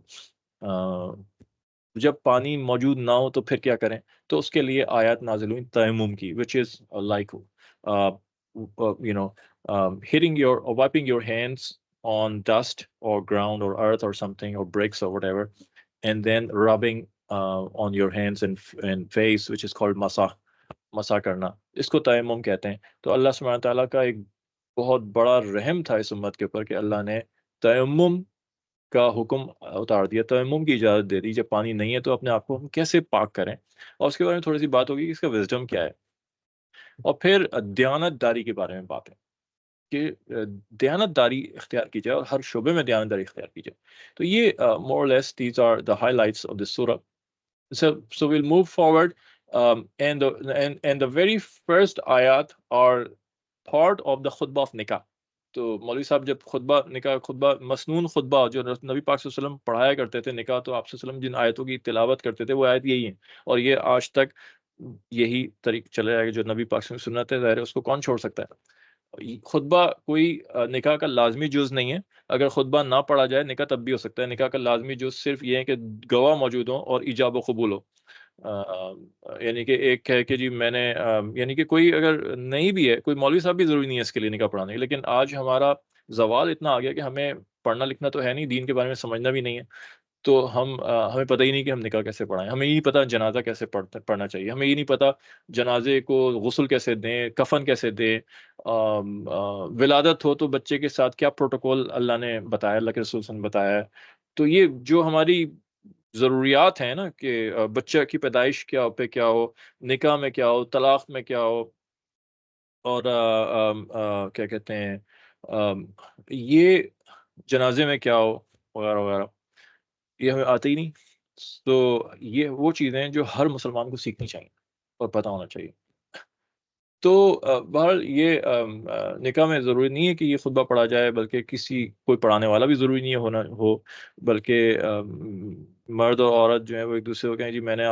جب پانی موجود نہ ہو تو پھر کیا کریں؟ تو اس کے لیے آیات نازل ہوئی تیمم کی، which is like hitting your or wiping your hands on dust or ground or earth or something or bricks or whatever, and then rubbing on your hands and face, which is called مسا کرنا. اس کو تیمم کہتے ہیں. تو اللہ سبحانہ تعالیٰ کا ایک بہت بڑا رحم تھا اس امت کے اوپر کہ اللہ نے تیمم کا حکم اتار دیا، تیمم کی اجازت دے دی. جب پانی نہیں ہے تو اپنے آپ کو ہم کیسے پاک کریں، اور اس کے بارے میں تھوڑی سی بات ہوگی کہ اس کا وزڈم کیا ہے. اور پھر دیانت داری کے بارے میں بات ہے کہ دیانت داری اختیار کی جائے اور ہر شعبے میں دیانت داری اختیار کی جائے. تو یہ more or less these are the highlights of this surah. So we'll move forward, and the very first ayat are part of the khutbah of nikah. تو مولوی صاحب جب خطبہ نکاح خطبہ مسنون خطبہ جو نبی پاک صلی اللہ علیہ وسلم پڑھایا کرتے تھے نکاح، تو آپ صلی اللہ علیہ وسلم جن آیتوں کی تلاوت کرتے تھے وہ آیت یہی ہیں، اور یہ آج تک یہی طریق چلا جائے گا. جو نبی پاک صلی اللہ علیہ وسلم سنت ہے، ظاہر ہے اس کو کون چھوڑ سکتا ہے. خطبہ کوئی نکاح کا لازمی جز نہیں ہے. اگر خطبہ نہ پڑھا جائے نکاح تب بھی ہو سکتا ہے. نکاح کا لازمی جز صرف یہ ہے کہ گواہ موجود ہوں اور ایجاب و قبول ہو. یعنی کہ ایک ہے کہ جی میں نے یعنی کہ کوئی اگر نہیں بھی ہے، کوئی مولوی صاحب بھی ضروری نہیں ہے اس کے لیے نکاح پڑھانے کی. لیکن آج ہمارا زوال اتنا آ گیا کہ ہمیں پڑھنا لکھنا تو ہے نہیں، دین کے بارے میں سمجھنا بھی نہیں ہے. تو ہمیں پتہ ہی نہیں کہ ہم نکاح کیسے پڑھائیں. ہمیں یہ نہیں پتہ جنازہ کیسے پڑھنا چاہیے. ہمیں یہ نہیں پتہ جنازے کو غسل کیسے دیں، کفن کیسے دیں. ولادت ہو تو بچے کے ساتھ کیا پروٹوکول اللہ نے بتایا، اللہ کے رسول صلی اللہ علیہ وسلم نے بتایا ہے. تو یہ جو ہماری ضروریات ہیں نا کہ بچہ کی پیدائش کیا پہ کیا ہو، نکاح میں کیا ہو، طلاق میں کیا ہو، اور کیا کہتے ہیں یہ جنازے میں کیا ہو وغیرہ وغیرہ، یہ ہمیں آتے ہی نہیں. تو یہ وہ چیزیں ہیں جو ہر مسلمان کو سیکھنی چاہیے اور پتہ ہونا چاہیے. تو بہرحال یہ نکاح میں ضروری نہیں ہے کہ یہ خطبہ پڑھا جائے، بلکہ کسی کوئی پڑھانے والا بھی ضروری نہیں ہے ہونا ہو، بلکہ مرد اور عورت جو ہیں وہ ایک دوسرے کو کہیں جی میں نے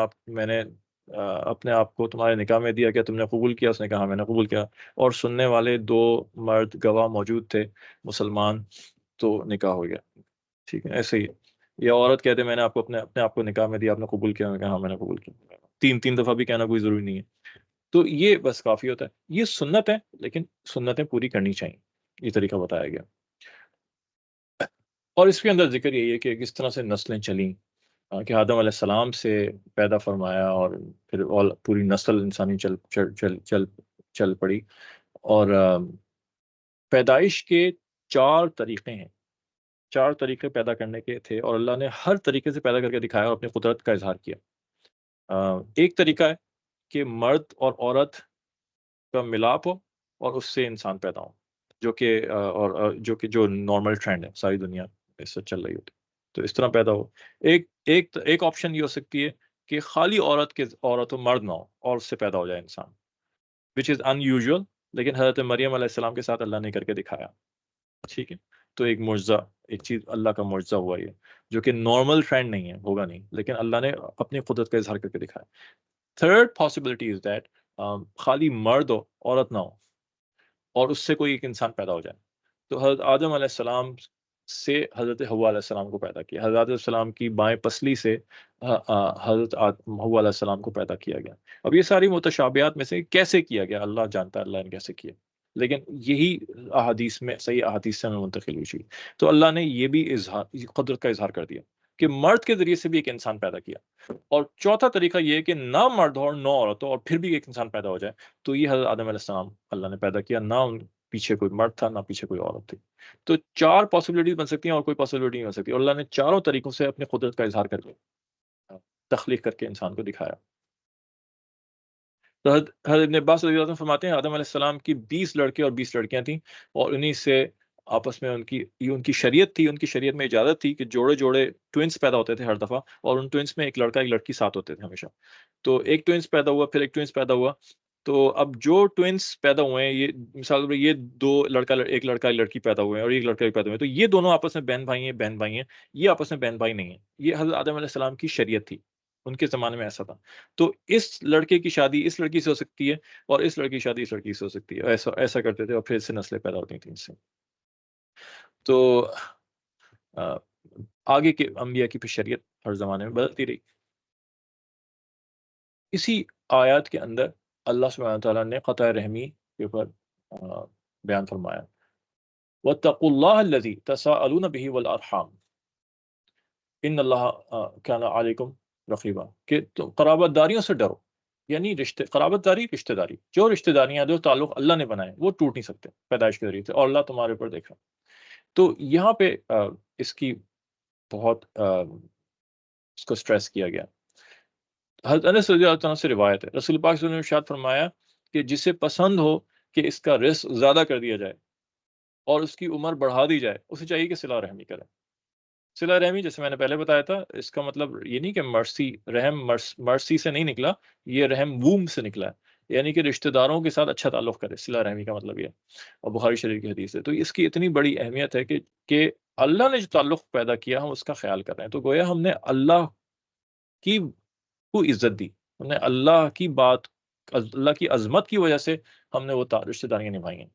اپنے آپ کو تمہارے نکاح میں دیا، کیا تم نے قبول کیا؟ اس نے کہا میں نے قبول کیا. اور سننے والے 2 مرد گواہ موجود تھے مسلمان، تو نکاح ہو گیا. ٹھیک ہے، ایسے ہی. یا عورت کہتے میں نے آپ کو اپنے آپ کو نکاح میں دیا، آپ نے قبول کیا؟ میں کہا ہاں میں نے قبول کیا. 3 دفعہ بھی کہنا کوئی ضروری نہیں ہے. تو یہ بس کافی ہوتا ہے. یہ سنت ہے، لیکن سنتیں پوری کرنی چاہیے. یہ طریقہ بتایا گیا. اور اس کے اندر ذکر یہی ہے کہ کس طرح سے نسلیں چلیں، کہ آدم علیہ السلام سے پیدا فرمایا اور پھر پوری نسل انسانی چل پڑی. اور پیدائش کے 4 طریقے ہیں. 4 طریقے پیدا کرنے کے تھے، اور اللہ نے ہر طریقے سے پیدا کر کے دکھایا اور اپنی قدرت کا اظہار کیا. ایک طریقہ ہے کہ مرد اور عورت کا ملاپ ہو اور اس سے انسان پیدا ہو، جو کہ جو نارمل ٹرینڈ ہے ساری دنیا اس سے چل رہی ہوتی. تو اس طرح پیدا ہو. ایک آپشن یہ ہو سکتی ہے کہ خالی عورت و مرد نہ ہو اور اس سے پیدا ہو جائے انسان، وچ از ان یوزول. لیکن حضرت مریم علیہ السلام کے ساتھ اللہ نے کر کے دکھایا. ٹھیک ہے. تو ایک معجزہ، ایک چیز اللہ کا معجزہ ہوا یہ، جو کہ نارمل ٹرینڈ نہیں ہے، ہوگا نہیں، لیکن اللہ نے اپنی قدرت کا اظہار کر کے دکھایا. تھرڈ پاسبلٹی از دیٹ خالی مرد ہو عورت نہ ہو اور اس سے کوئی ایک انسان پیدا ہو جائے. تو حضرت آدم علیہ السلام سے حضرت حوا علیہ السلام کو پیدا کیا. حضرت علیہ السلام کی بائیں پسلی سے حضرت حوا علیہ السلام کو پیدا کیا گیا. اب یہ ساری متشابہات میں سے کیسے کیا گیا اللہ جانتا ہے، اللہ نے کیسے کیا، لیکن یہی احادیث میں صحیح احادیث سے منتقل ہوئی چیز. تو اللہ نے یہ بھی قدرت کا اظہار کر دیا کہ مرد کے ذریعے سے بھی ایک انسان پیدا کیا. اور چوتھا طریقہ یہ ہے کہ نہ مرد ہو اور نہ عورت ہو اور پھر بھی ایک انسان پیدا ہو جائے. تو یہ حضرت آدم علیہ السلام اللہ نے پیدا کیا، نہ ان پیچھے کوئی مرد تھا نہ پیچھے کوئی عورت تھی. تو 4 پاسبلٹیز بن سکتی ہیں اور کوئی پاسبلٹی نہیں بن سکتی. اور اللہ نے چاروں طریقوں سے اپنی قدرت کا اظہار کر کے تخلیق کر کے انسان کو دکھایا. تو حضرت ابن عباس رضی اللہ عنہ فرماتے ہیں آدم علیہ السلام کی 20 لڑکے اور 20 لڑکیاں تھیں، اور انہی سے آپس میں ان کی شریعت تھی. ان کی شریعت میں اجازت تھی کہ جوڑے جوڑے ٹوئنس پیدا ہوتے تھے ہر دفعہ، اور ان ٹوئنس میں ایک لڑکا ایک لڑکی ساتھ ہوتے تھے ہمیشہ. تو ایک ٹوئنس پیدا ہوا، پھر ایک ٹوئنس پیدا ہوا. تو اب جو ٹوئنس پیدا ہوئے ہیں، یہ مثال پر یہ 2 ایک لڑکا ایک لڑکی پیدا ہوئے ہیں اور ایک لڑکا ایک پیدا ہوئے ہیں، تو یہ دونوں آپس میں بہن بھائی ہیں. یہ آپس میں بہن بھائی نہیں ہیں. یہ حضرت آدم علیہ السلام کی شریعت تھی، ان کے زمانے میں ایسا تھا. تو اس لڑکے کی شادی اس لڑکی سے ہو سکتی ہے اور اس لڑکی کی شادی اس لڑکی سے ہو سکتی ہے. ایسا کرتے تھے اور پھر سے نسلیں پیدا ہوتی تھیں اس سے. تو آگے کے انبیاء کی پھر شریعت ہر زمانے میں بدلتی رہی. اسی آیات کے اندر اللہ سبحانہ تعالیٰ نے قطع رحمی کے اوپر بیان فرمایا، وَاتَّقُوا اللَّهَ الَّذِي تَسَاءَلُونَ بِهِ وَالْأَرْحَامَ إِنَّ اللَّهَ كَانَ عَلَيْكُمْ رَقِيبًا، کہ تم قرابت داریوں سے ڈرو. یعنی قرابت داری رشتہ داری، جو رشتہ داریاں جو تعلق اللہ نے بنائے وہ ٹوٹ نہیں سکتے پیدائش کے ذریعے سے، اور اللہ تمہارے اوپر دیکھ رہا. تو یہاں پہ اس کی بہت اس کو سٹریس کیا گیا. حضرت انس رضی اللہ عنہ سے روایت ہے، رسول پاک صلی اللہ علیہ وسلم نے ارشاد فرمایا کہ جسے پسند ہو کہ اس کا رزق زیادہ کر دیا جائے اور اس کی عمر بڑھا دی جائے، اسے چاہیے کہ صلہ رحمی کرے. صلہ رحمی جیسے میں نے پہلے بتایا تھا، اس کا مطلب یہ نہیں کہ مرسی سے نہیں نکلا، یہ رحم ووم سے نکلا ہے، یعنی کہ رشتہ داروں کے ساتھ اچھا تعلق کرے، صلہ رحمی کا مطلب یہ ہے، اور بخاری شریف کی حدیث ہے۔ تو اس کی اتنی بڑی اہمیت ہے کہ اللہ نے جو تعلق پیدا کیا ہم اس کا خیال کر رہے ہیں، تو گویا ہم نے اللہ کی کو عزت دی، ہم نے اللہ کی بات، اللہ کی عظمت کی وجہ سے ہم نے وہ رشتہ داریاں نبھائی ہیں،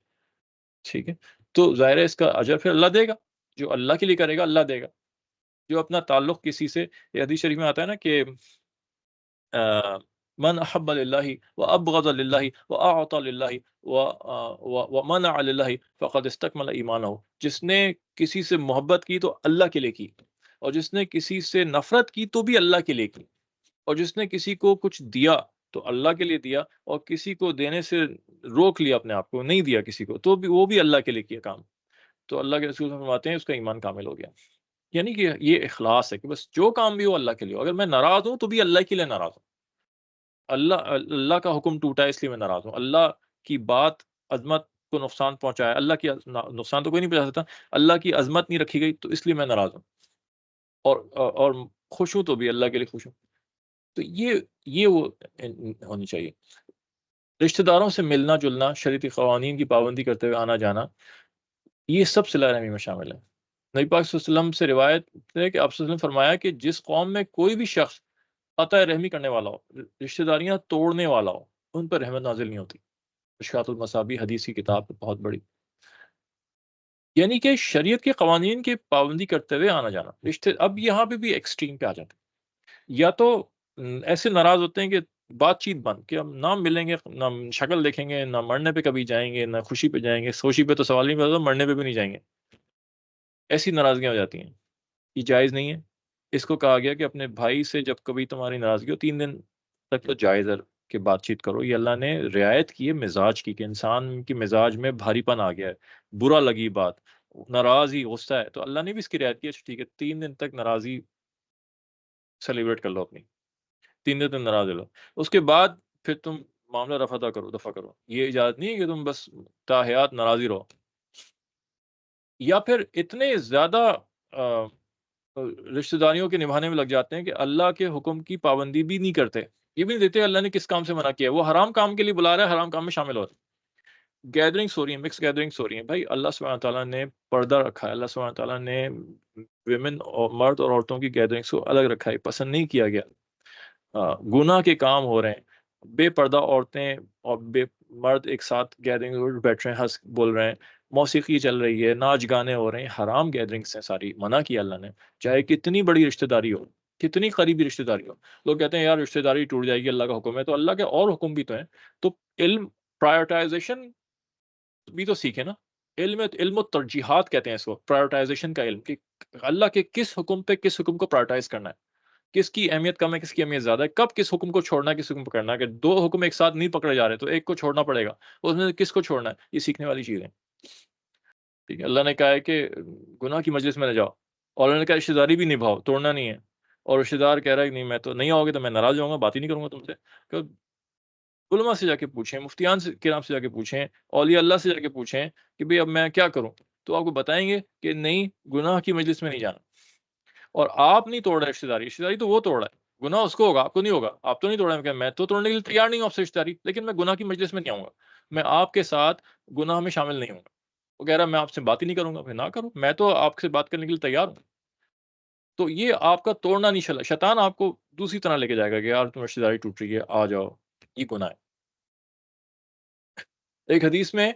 ٹھیک ہے؟ تو ظاہر ہے اس کا اجر پھر اللہ دے گا، جو اللہ کے لیے کرے گا اللہ دے گا، جو اپنا تعلق کسی سے، یہ حدیث شریف میں آتا ہے نا کہ من احب للہ وابغض للہ واعطى للہ ومنع للہ فقد استکمل ایمانہ، جس نے کسی سے محبت کی تو اللہ کے لیے کی، اور جس نے کسی سے نفرت کی تو بھی اللہ کے لیے کی، اور جس نے کسی کو کچھ دیا تو اللہ کے لیے دیا، اور کسی کو دینے سے روک لیا، اپنے آپ کو نہیں دیا کسی کو، تو بھی وہ بھی اللہ کے لیے کیا کام، تو اللہ کے رسول فرماتے ہیں اس کا ایمان کامل ہو گیا۔ یعنی کہ یہ اخلاص ہے کہ بس جو کام بھی ہو اللہ کے لیے ہو، اگر میں ناراض ہوں تو بھی اللہ کے لیے ناراض ہوں، اللہ کا حکم ٹوٹا ہے اس لیے میں ناراض ہوں، اللہ کی بات، عظمت کو نقصان پہنچایا، اللہ کی نقصان تو کوئی نہیں پہنچا سکتا، اللہ کی عظمت نہیں رکھی گئی تو اس لیے میں ناراض ہوں، اور خوش ہوں تو بھی اللہ کے لیے خوش ہوں۔ تو یہ وہ ہونی چاہیے۔ رشتہ داروں سے ملنا جلنا، شریعتی قوانین کی پابندی کرتے ہوئے آنا جانا، یہ سب صلہ رحمی میں شامل ہے۔ نبی پاک صلی اللہ علیہ وسلم سے روایت ہے کہ آپ صلی اللہ علیہ وسلم نے فرمایا کہ جس قوم میں کوئی بھی شخص قطع رحمی کرنے والا ہو، رشتہ داریاں توڑنے والا ہو، ان پر رحمت نازل نہیں ہوتی۔ مشکات المصابیح حدیث کی کتاب بہت بڑی، یعنی کہ شریعت کے قوانین کی پابندی کرتے ہوئے آنا جانا رشتے، اب یہاں پہ بھی ایکسٹریم پہ آ جاتے ہیں، یا تو ایسے ناراض ہوتے ہیں کہ بات چیت بند، کہ ہم نہ ملیں گے، نہ شکل دیکھیں گے، نہ مرنے پہ کبھی جائیں گے، نہ خوشی پہ جائیں گے، خوشی پہ تو سوال نہیں پیدا، مرنے پہ بھی نہیں جائیں گے، ایسی ناراضگیاں ہو جاتی ہیں، یہ جائز نہیں ہے۔ اس کو کہا گیا کہ اپنے بھائی سے جب کبھی تمہاری ناراضگی ہو 3 دن تک تو جائز ہے کہ بات چیت کرو، یہ اللہ نے رعایت کی ہے مزاج کی، کہ انسان کی مزاج میں بھاری پن آ گیا ہے، برا لگی بات، ناراض ہی غصہ ہے، تو اللہ نے بھی اس کی رعایت کی ہے، اچھا ٹھیک ہے 3 دن تک ناراضی سیلیبریٹ کر لو، اپنی 3 دن تک ناراض ہو لو، اس کے بعد پھر تم معاملہ دفع کرو، یہ اجازت نہیں ہے کہ تم بس تا حیات ناراضی رہو، یا پھر اتنے زیادہ رشتہ داریوں کے نبھانے میں لگ جاتے ہیں کہ اللہ کے حکم کی پابندی بھی نہیں کرتے، یہ بھی نہیں دیتے اللہ نے کس کام سے منع کیا ہے، وہ حرام کام کے لیے بلا رہا ہے، حرام کام میں شامل ہو رہا ہے، گیدرنگس ہو رہی ہیں، مکس گیدرنگس ہو رہی ہیں، بھائی اللہ سبحانہ تعالیٰ نے پردہ رکھا ہے، اللہ سبحانہ تعالیٰ نے ویمن اور مرد اور عورتوں کی گیدرنگس کو الگ رکھا ہے، پسند نہیں کیا گیا، گناہ کے کام ہو رہے ہیں، بے پردہ عورتیں اور بے مرد ایک ساتھ گیدرنگ بیٹھ رہے ہیں، ہنس بول رہے ہیں، موسیقی چل رہی ہے، ناچ گانے ہو رہے ہیں، حرام گیدرنگس ہیں ساری، منع کیا اللہ نے، چاہے کتنی بڑی رشتہ داری ہو، کتنی قریبی رشتہ داری ہو۔ لوگ کہتے ہیں یار رشتہ داری ٹوٹ جائے گی، اللہ کا حکم ہے، تو اللہ کے اور حکم بھی تو ہیں، تو علم پرائرٹائزیشن بھی تو سیکھے نا، علم و ترجیحات کہتے ہیں اس کو، پرائرٹائزیشن کا علم، کہ اللہ کے کس حکم پہ کس حکم کو پرائرٹائز کرنا ہے، کس کی اہمیت کم ہے کس کی اہمیت زیادہ ہے، کب کس حکم کو چھوڑنا ہے کس حکم کو کرنا ہے، کہ 2 حکم ایک ساتھ نہیں پکڑے جا رہے تو ایک کو چھوڑنا پڑے گا، اس میں سے کس کو چھوڑنا ہے، یہ سیکھنے والی چیز ہے، ٹھیک ہے؟ اللہ نے کہا ہے کہ گناہ کی مجلس میں نہ جاؤ، اور اللہ نے کہا رشتہ داری بھی نبھاؤ، توڑنا نہیں ہے، اور رشتہ دار کہہ رہا ہے کہ نہیں میں تو نہیں آؤ گے تو میں ناراض ہوں گا، بات ہی نہیں کروں گا تم سے، کہ علماء سے جا کے پوچھیں، مفتیان کرام سے جا کے پوچھیں، اولیاء اللہ سے جا کے پوچھیں کہ بھئی اب میں کیا کروں، تو آپ کو بتائیں گے کہ نہیں گناہ کی مجلس میں نہیں جانا، اور آپ نہیں توڑ رہے رشتہ داری تو وہ توڑ رہا ہے، گناہ اس کو ہوگا آپ کو نہیں ہوگا، آپ تو نہیں توڑ رہے ہیں، میں تو توڑنے کے لیے تیار نہیں ہوں آپ سے رشتہ داری، لیکن میں گناہ کی مجلس میں نہیں آؤں گا، میں آپ کے ساتھ گناہ میں شامل نہیں ہوں گا، وہ کہہ رہا ہے میں آپ سے بات ہی نہیں کروں گا، پھر نہ کروں، میں تو آپ سے بات کرنے کے لیے تیار ہوں، تو یہ آپ کا توڑنا نہیں، شیطان آپ کو دوسری طرح لے کے جائے گا کہ یار تم رشتہ داری ٹوٹ رہی ہے آ جاؤ، یہ گناہ ہے۔ ایک حدیث میں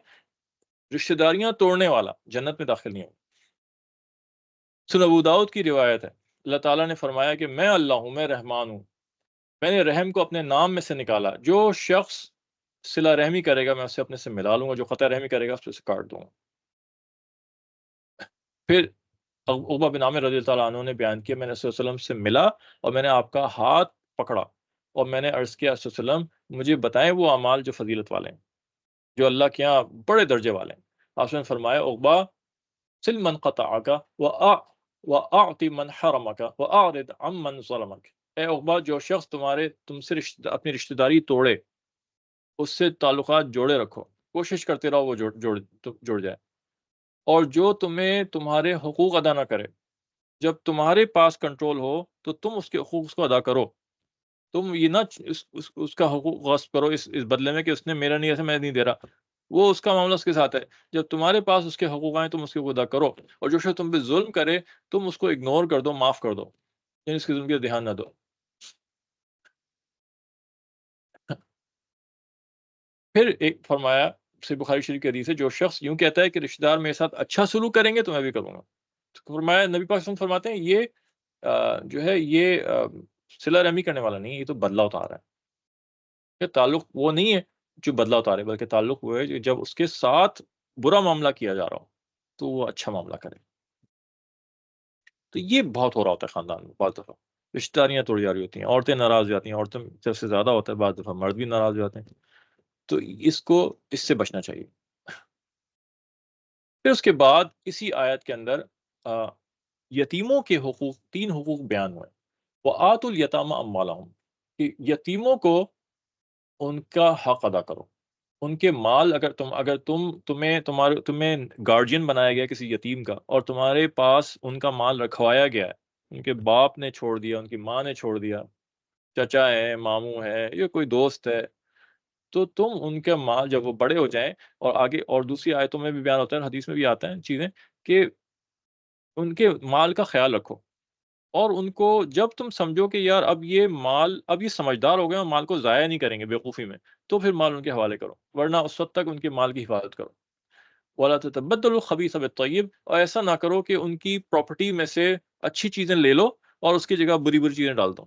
رشتہ داریاں توڑنے والا جنت میں داخل نہیں ہوگا۔ سنن ابو داؤد کی روایت ہے، اللہ تعالیٰ نے فرمایا کہ میں اللہ ہوں، میں رحمان ہوں، میں نے رحم کو اپنے نام میں سے نکالا، جو شخص صلہ رحمی کرے گا میں اسے اپنے سے ملا لوں گا، جو قطع رحمی کرے گا اس سے کاٹ دوں گا۔ پھر عقبہ بن عامر رضی اللہ عنہ نے بیان کیا، میں نے صلی اللہ علیہ وسلم سے ملا اور میں نے آپ کا ہاتھ پکڑا اور میں نے عرض کیا صلی اللہ علیہ وسلم مجھے بتائیں وہ اعمال جو فضیلت والے ہیں، جو اللہ کے ہاں بڑے درجے والے ہیں۔ آپ نے فرمایا عقبہ سل من قطعک وأعطِ من حرمک وأعرض عن من ظلمک، اے عقبہ جو شخص تم سے اپنی رشتہ داری توڑے اس سے تعلقات جوڑے رکھو، کوشش کرتے رہو وہ جوڑ جائے، اور جو تمہیں تمہارے حقوق ادا نہ کرے جب تمہارے پاس کنٹرول ہو تو تم اس کے حقوق کو ادا کرو. تم یہ نہ اس کا حقوق غصب کرو اس بدلے میں کہ اس نے میرا نہیں ایسا میں نہیں دے رہا. وہ اس کا معاملہ اس کے ساتھ ہے. جب تمہارے پاس اس کے حقوق آئیں تم اس کے حقوق ادا کرو. اور جو شخص تم پہ ظلم کرے تم اس کو اگنور کر دو، معاف کر دو، یعنی اس کے ظلم کے دھیان نہ دو. پھر ایک فرمایا، صحیح بخاری شریف کی حدیث ہے، جو شخص یوں کہتا ہے کہ رشتہ دار میرے ساتھ اچھا سلوک کریں گے تو میں بھی کروں گا. تو فرمایا، نبی پاک صلی اللہ علیہ وسلم فرماتے ہیں یہ جو ہے یہ صلہ رحمی کرنے والا نہیں ہے، یہ تو بدلہ اتار رہا ہے. کہ تعلق وہ نہیں ہے جو بدلہ اتارے، بلکہ تعلق وہ ہے کہ جب اس کے ساتھ برا معاملہ کیا جا رہا ہو تو وہ اچھا معاملہ کرے. تو یہ بہت ہو رہا ہوتا ہے خاندان میں. بعض دفعہ رشتہ داریاں توڑی جا رہی ہوتی ہیں، عورتیں ناراض ہو جاتی ہیں، عورتوں طرف سے زیادہ ہوتا ہے، بعض دفعہ مرد بھی ناراض ہو جاتے ہیں. تو اس سے بچنا چاہیے. پھر اس کے بعد اسی آیت کے اندر آ، یتیموں کے حقوق، 3 حقوق بیان ہوئے. وآتوا الیتامى اموالهم، کہ یتیموں کو ان کا حق ادا کرو. ان کے مال، تمہیں گارجین بنایا گیا کسی یتیم کا، اور تمہارے پاس ان کا مال رکھوایا گیا ہے، ان کے باپ نے چھوڑ دیا، ان کی ماں نے چھوڑ دیا، چچا ہے، ماموں ہے، یا کوئی دوست ہے، تو تم ان کے مال جب وہ بڑے ہو جائیں، اور آگے اور دوسری آیتوں میں بھی بیان ہوتا ہے، حدیث میں بھی آتا ہے چیزیں، کہ ان کے مال کا خیال رکھو. اور ان کو جب تم سمجھو کہ یار اب یہ سمجھدار ہو گئے اور مال کو ضائع نہیں کریں گے بیوقوفی میں، تو پھر مال ان کے حوالے کرو، ورنہ اس وقت تک ان کے مال کی حفاظت کرو. وَلَا تَتَبَدَّلُوا الْخَبِيثَ بِالطَّيِّبِ، اور ایسا نہ کرو کہ ان کی پراپرٹی میں سے اچھی چیزیں لے لو اور اس کی جگہ بری بری چیزیں ڈال دو.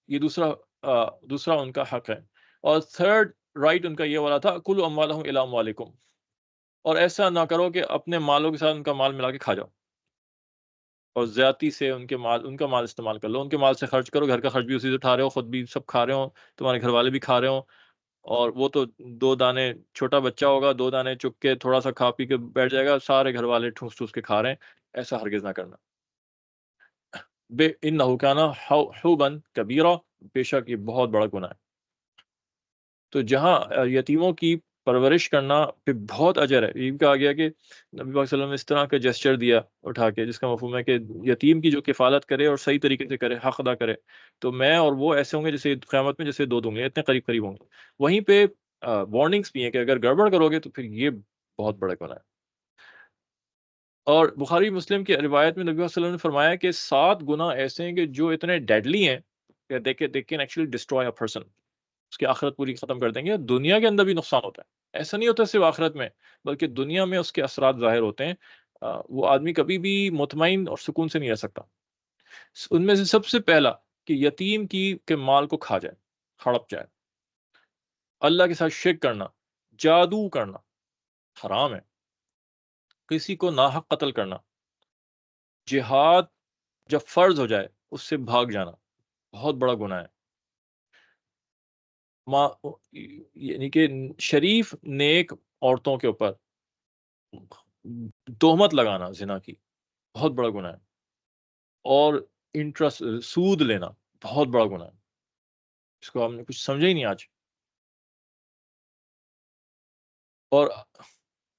یہ دوسرا ان کا حق ہے. اور تھرڈ رائٹ ان کا یہ والا تھا، کُلُوا أَمْوَالَهُمْ إِلَىٰ أَمْوَالِكُمْ، اور ایسا نہ کرو کہ اپنے مالوں کے ساتھ ان کا مال ملا کے کھا جاؤ اور زیادتی سے ان کا مال استعمال کر لو. ان کے مال سے خرچ کرو، گھر کا خرچ بھی اسی سے اٹھا رہے ہو، خود بھی سب کھا رہے ہو، تمہارے گھر والے بھی کھا رہے ہو، اور وہ تو 2 دانے، چھوٹا بچہ ہوگا 2 دانے چک کے تھوڑا سا کھا پی کے بیٹھ جائے گا، سارے گھر والے ٹھوس ٹھوس کے کھا رہے ہیں. ایسا ہرگز نہ کرنا. انہ کان حوبا کبیرہ، بے شک یہ بہت بڑا گناہ ہے. تو جہاں یتیموں کی پرورش کرنا پہ بہت اجر ہے. یہ بھی کہا گیا کہ نبی پاک صلی اللہ علیہ وسلم نے اس طرح کا جسچر دیا اٹھا کے، جس کا مفہوم ہے کہ یتیم کی جو کفالت کرے اور صحیح طریقے سے کرے، حق ادا کرے، تو میں اور وہ ایسے ہوں گے جیسے قیامت میں جیسے 2 دنگلے، اتنے قریب قریب ہوں گے. وہیں پہ وارننگس بھی ہیں کہ اگر گڑبڑ کرو گے تو پھر یہ بہت بڑا گناہ ہے. اور بخاری مسلم کی روایت میں نبی صلی اللہ علیہ وسلم نے فرمایا کہ 7 گناہ ایسے ہیں کہ جو اتنے ڈیڈلی ہیں کہ they can actually destroy a person. اس کی آخرت پوری ختم کر دیں گے. دنیا کے اندر بھی نقصان ہوتا ہے، ایسا نہیں ہوتا صرف آخرت میں، بلکہ دنیا میں اس کے اثرات ظاہر ہوتے ہیں. وہ آدمی کبھی بھی مطمئن اور سکون سے نہیں رہ سکتا. ان میں سے سب سے پہلا کہ یتیم کے مال کو کھا جائے، ہڑپ جائے. اللہ کے ساتھ شرک کرنا، جادو کرنا حرام ہے. کسی کو ناحق قتل کرنا، جہاد جب فرض ہو جائے اس سے بھاگ جانا بہت بڑا گناہ ہے. یعنی کہ شریف نیک عورتوں کے اوپر تہمت لگانا زنا کی بہت بڑا گناہ ہے. اور انٹرسٹ، سود لینا بہت بڑا گناہ ہے. اس کو ہم نے کچھ سمجھا ہی نہیں آج. اور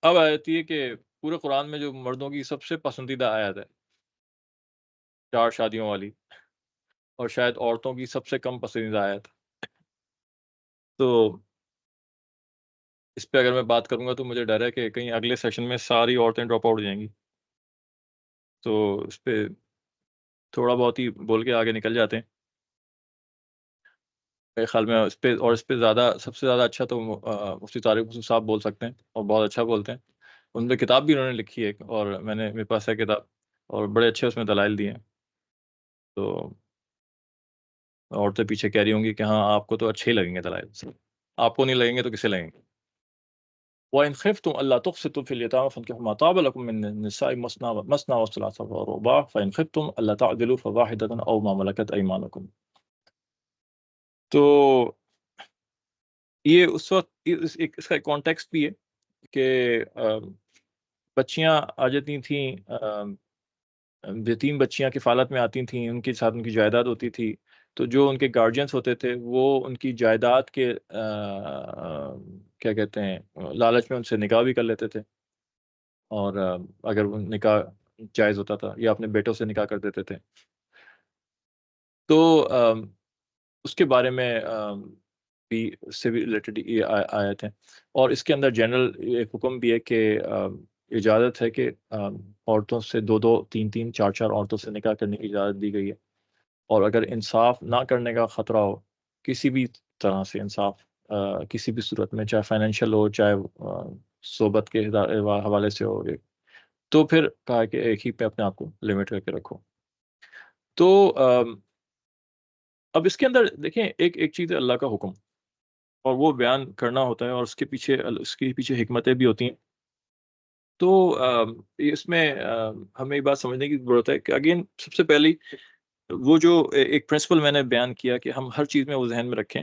اب آتی ہے کہ پورے قرآن میں جو مردوں کی سب سے پسندیدہ آیت ہے، 4 شادیوں والی، اور شاید عورتوں کی سب سے کم پسندیدہ آیت. تو اس پہ اگر میں بات کروں گا تو مجھے ڈر ہے کہ کہیں اگلے سیشن میں ساری عورتیں ڈراپ آؤٹ ہو جائیں گی. تو اس پہ تھوڑا بہت ہی بول کے آگے نکل جاتے ہیں. میرے خیال میں اس پہ سب سے زیادہ اچھا تو مفتی طارق حسین صاحب بول سکتے ہیں، اور بہت اچھا بولتے ہیں. ان پہ کتاب بھی انہوں نے لکھی ہے، اور میرے پاس ہے کتاب، اور بڑے اچھے اس میں دلائل دیے ہیں. تو عورتیں پیچھے کہہ رہی ہوں گی کہ ہاں آپ کو تو اچھے ہی لگیں گے دلائل، آپ کو نہیں لگیں گے تو کسے لگیں گے. وَإِنْ خِفْتُمْ أَلَّا تُقْسِطُوا فِي الْيَتَامَى فَانكِحُوا مَا طَابَ لَكُم مِّنَ النِّسَاءِ مَثْنَىٰ وَثُلَاثَ وَرُبَاعَ فَإِنْ خِفْتُمْ أَلَّا تَعْدِلُوا فَوَاحِدَةً أَوْ مَا مَلَكَتْ أَيْمَانُكُمْ. تو یہ اس وقت اس کا کانٹیکسٹ بھی ہے کہ بچیاں آ جاتی تھیں، یتیم بچیاں کفالت میں آتی تھیں، ان کے ساتھ ان کی جائیداد ہوتی تھی. تو جو ان کے گارجینس ہوتے تھے وہ ان کی جائیداد کے کیا کہتے ہیں لالچ میں ان سے نکاح بھی کر لیتے تھے. اور اگر وہ نکاح جائز ہوتا تھا یا اپنے بیٹوں سے نکاح کر دیتے تھے. تو اس کے بارے میں بھی سے بھی ریلیٹڈ یہ آیت ہیں. اور اس کے اندر جنرل ایک حکم بھی ہے کہ اجازت ہے کہ عورتوں سے دو دو تین تین چار چار عورتوں سے نکاح کرنے کی اجازت دی گئی ہے. اور اگر انصاف نہ کرنے کا خطرہ ہو کسی بھی طرح سے، انصاف کسی بھی صورت میں، چاہے فائنینشیل ہو، چاہے صحبت کے حوالے سے ہو، تو پھر کہا کہ ایک ہی پہ اپنے آپ کو لمٹ کر کے رکھو. تو اب اس کے اندر دیکھیں ایک چیز ہے اللہ کا حکم، اور وہ بیان کرنا ہوتا ہے، اور اس کے پیچھے حکمتیں بھی ہوتی ہیں. تو اس میں ہمیں یہ بات سمجھنے کی ضرورت ہے کہ اگین سب سے پہلی وہ جو ایک پرنسپل میں نے بیان کیا کہ ہم ہر چیز میں وہ ذہن میں رکھیں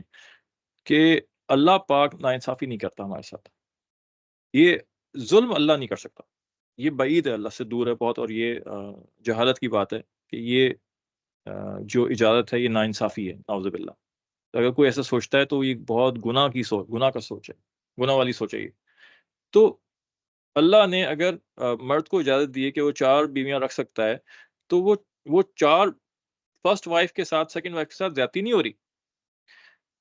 کہ اللہ پاک ناانصافی نہیں کرتا ہمارے ساتھ. یہ ظلم اللہ نہیں کر سکتا، یہ بعید ہے، اللہ سے دور ہے بہت، اور یہ جہالت کی بات ہے کہ یہ جو اجازت ہے یہ ناانصافی ہے، نعوذ باللہ. تو اگر کوئی ایسا سوچتا ہے تو یہ بہت گناہ کا سوچ ہے، گناہ والی سوچ ہے یہ. تو اللہ نے اگر مرد کو اجازت دی ہے کہ وہ 4 بیویاں رکھ سکتا ہے، تو وہ 4 فرسٹ وائف کے ساتھ، سیکنڈ وائف کے ساتھ زیادتی نہیں ہو رہی.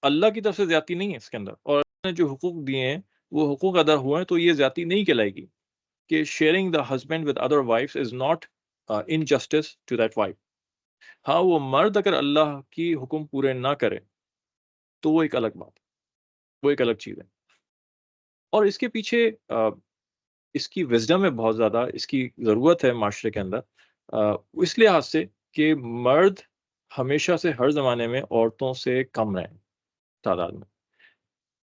اللہ کی طرف سے زیادتی نہیں ہے اس کے اندر، اور اللہ نے جو حقوق دیے ہیں وہ حقوق ادا ہوئے ہیں، تو یہ زیادتی نہیں کہلائے گی. کہ sharing the husband with other wives is not injustice to that wife. ہاں، وہ مرد اگر اللہ کی حکم پورے نہ کرے تو وہ ایک الگ بات، وہ ایک الگ چیز ہے. اور اس کے پیچھے اس کی وزڈم ہے بہت زیادہ، اس کی ضرورت ہے معاشرے کے اندر، اس لحاظ سے کہ مرد ہمیشہ سے ہر زمانے میں عورتوں سے کم رہے تعداد میں.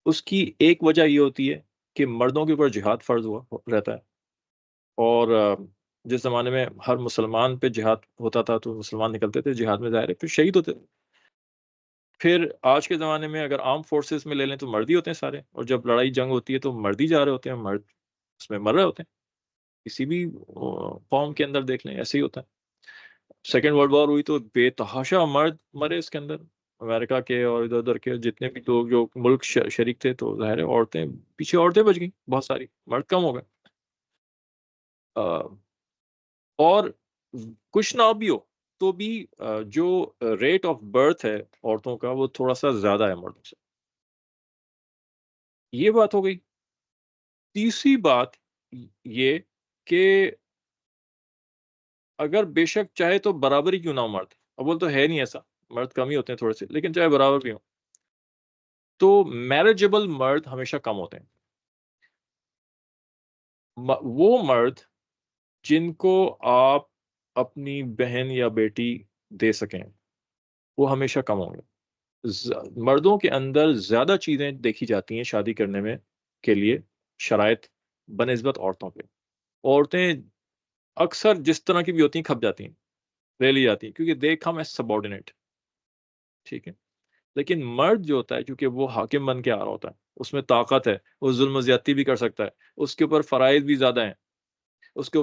اس کی ایک وجہ یہ ہوتی ہے کہ مردوں کے اوپر جہاد فرض رہتا ہے، اور جس زمانے میں ہر مسلمان پہ جہاد ہوتا تھا تو مسلمان نکلتے تھے جہاد میں، ظاہر ہے پھر شہید ہوتے تھے. پھر آج کے زمانے میں اگر آرم فورسز میں لے لیں تو مرد ہی ہوتے ہیں سارے، اور جب لڑائی جنگ ہوتی ہے تو مرد ہی جا رہے ہوتے ہیں، مرد اس میں مر رہے ہوتے ہیں. کسی بھی قوم کے اندر دیکھ لیں ایسے ہی ہوتا ہے. سیکنڈ ورلڈ وار ہوئی تو بے تحاشا مرد مرے اس کے اندر، امریکہ کے اور ادھر ادھر کے جتنے بھی لوگ جو ملک شریک تھے، تو ظاہر ہے عورتیں پیچھے، عورتیں بچ گئیں بہت ساری، مرد کم ہو گئے. اور کچھ نہ بھی ہو تو بھی جو ریٹ آف برتھ ہے عورتوں کا وہ تھوڑا سا زیادہ ہے مردوں سے. یہ بات ہو گئی. تیسری بات یہ کہ اگر بے شک چاہے تو برابری کیوں نہ ہو مرد، اول تو ہے نہیں ایسا، مرد کم ہی ہوتے ہیں تھوڑے سے، لیکن چاہے برابر بھی ہوں تو میرجبل مرد ہمیشہ کم ہوتے ہیں. وہ مرد جن کو آپ اپنی بہن یا بیٹی دے سکیں وہ ہمیشہ کم ہوں گے. مردوں کے اندر زیادہ چیزیں دیکھی جاتی ہیں شادی کرنے میں کے لیے، شرائط بنسبت عورتوں پہ. عورتیں اکثر جس طرح کی بھی ہوتی ہیں کھپ جاتی ہیں، لے لی جاتی ہیں، کیونکہ دے کم ایز سبارڈینیٹ. ٹھیک ہے. لیکن مرد جو ہوتا ہے چونکہ وہ حاکم بن کے آ رہا ہوتا ہے، اس میں طاقت ہے، وہ ظلم و زیادتی بھی کر سکتا ہے، اس کے اوپر فرائض بھی زیادہ ہیں، اس کے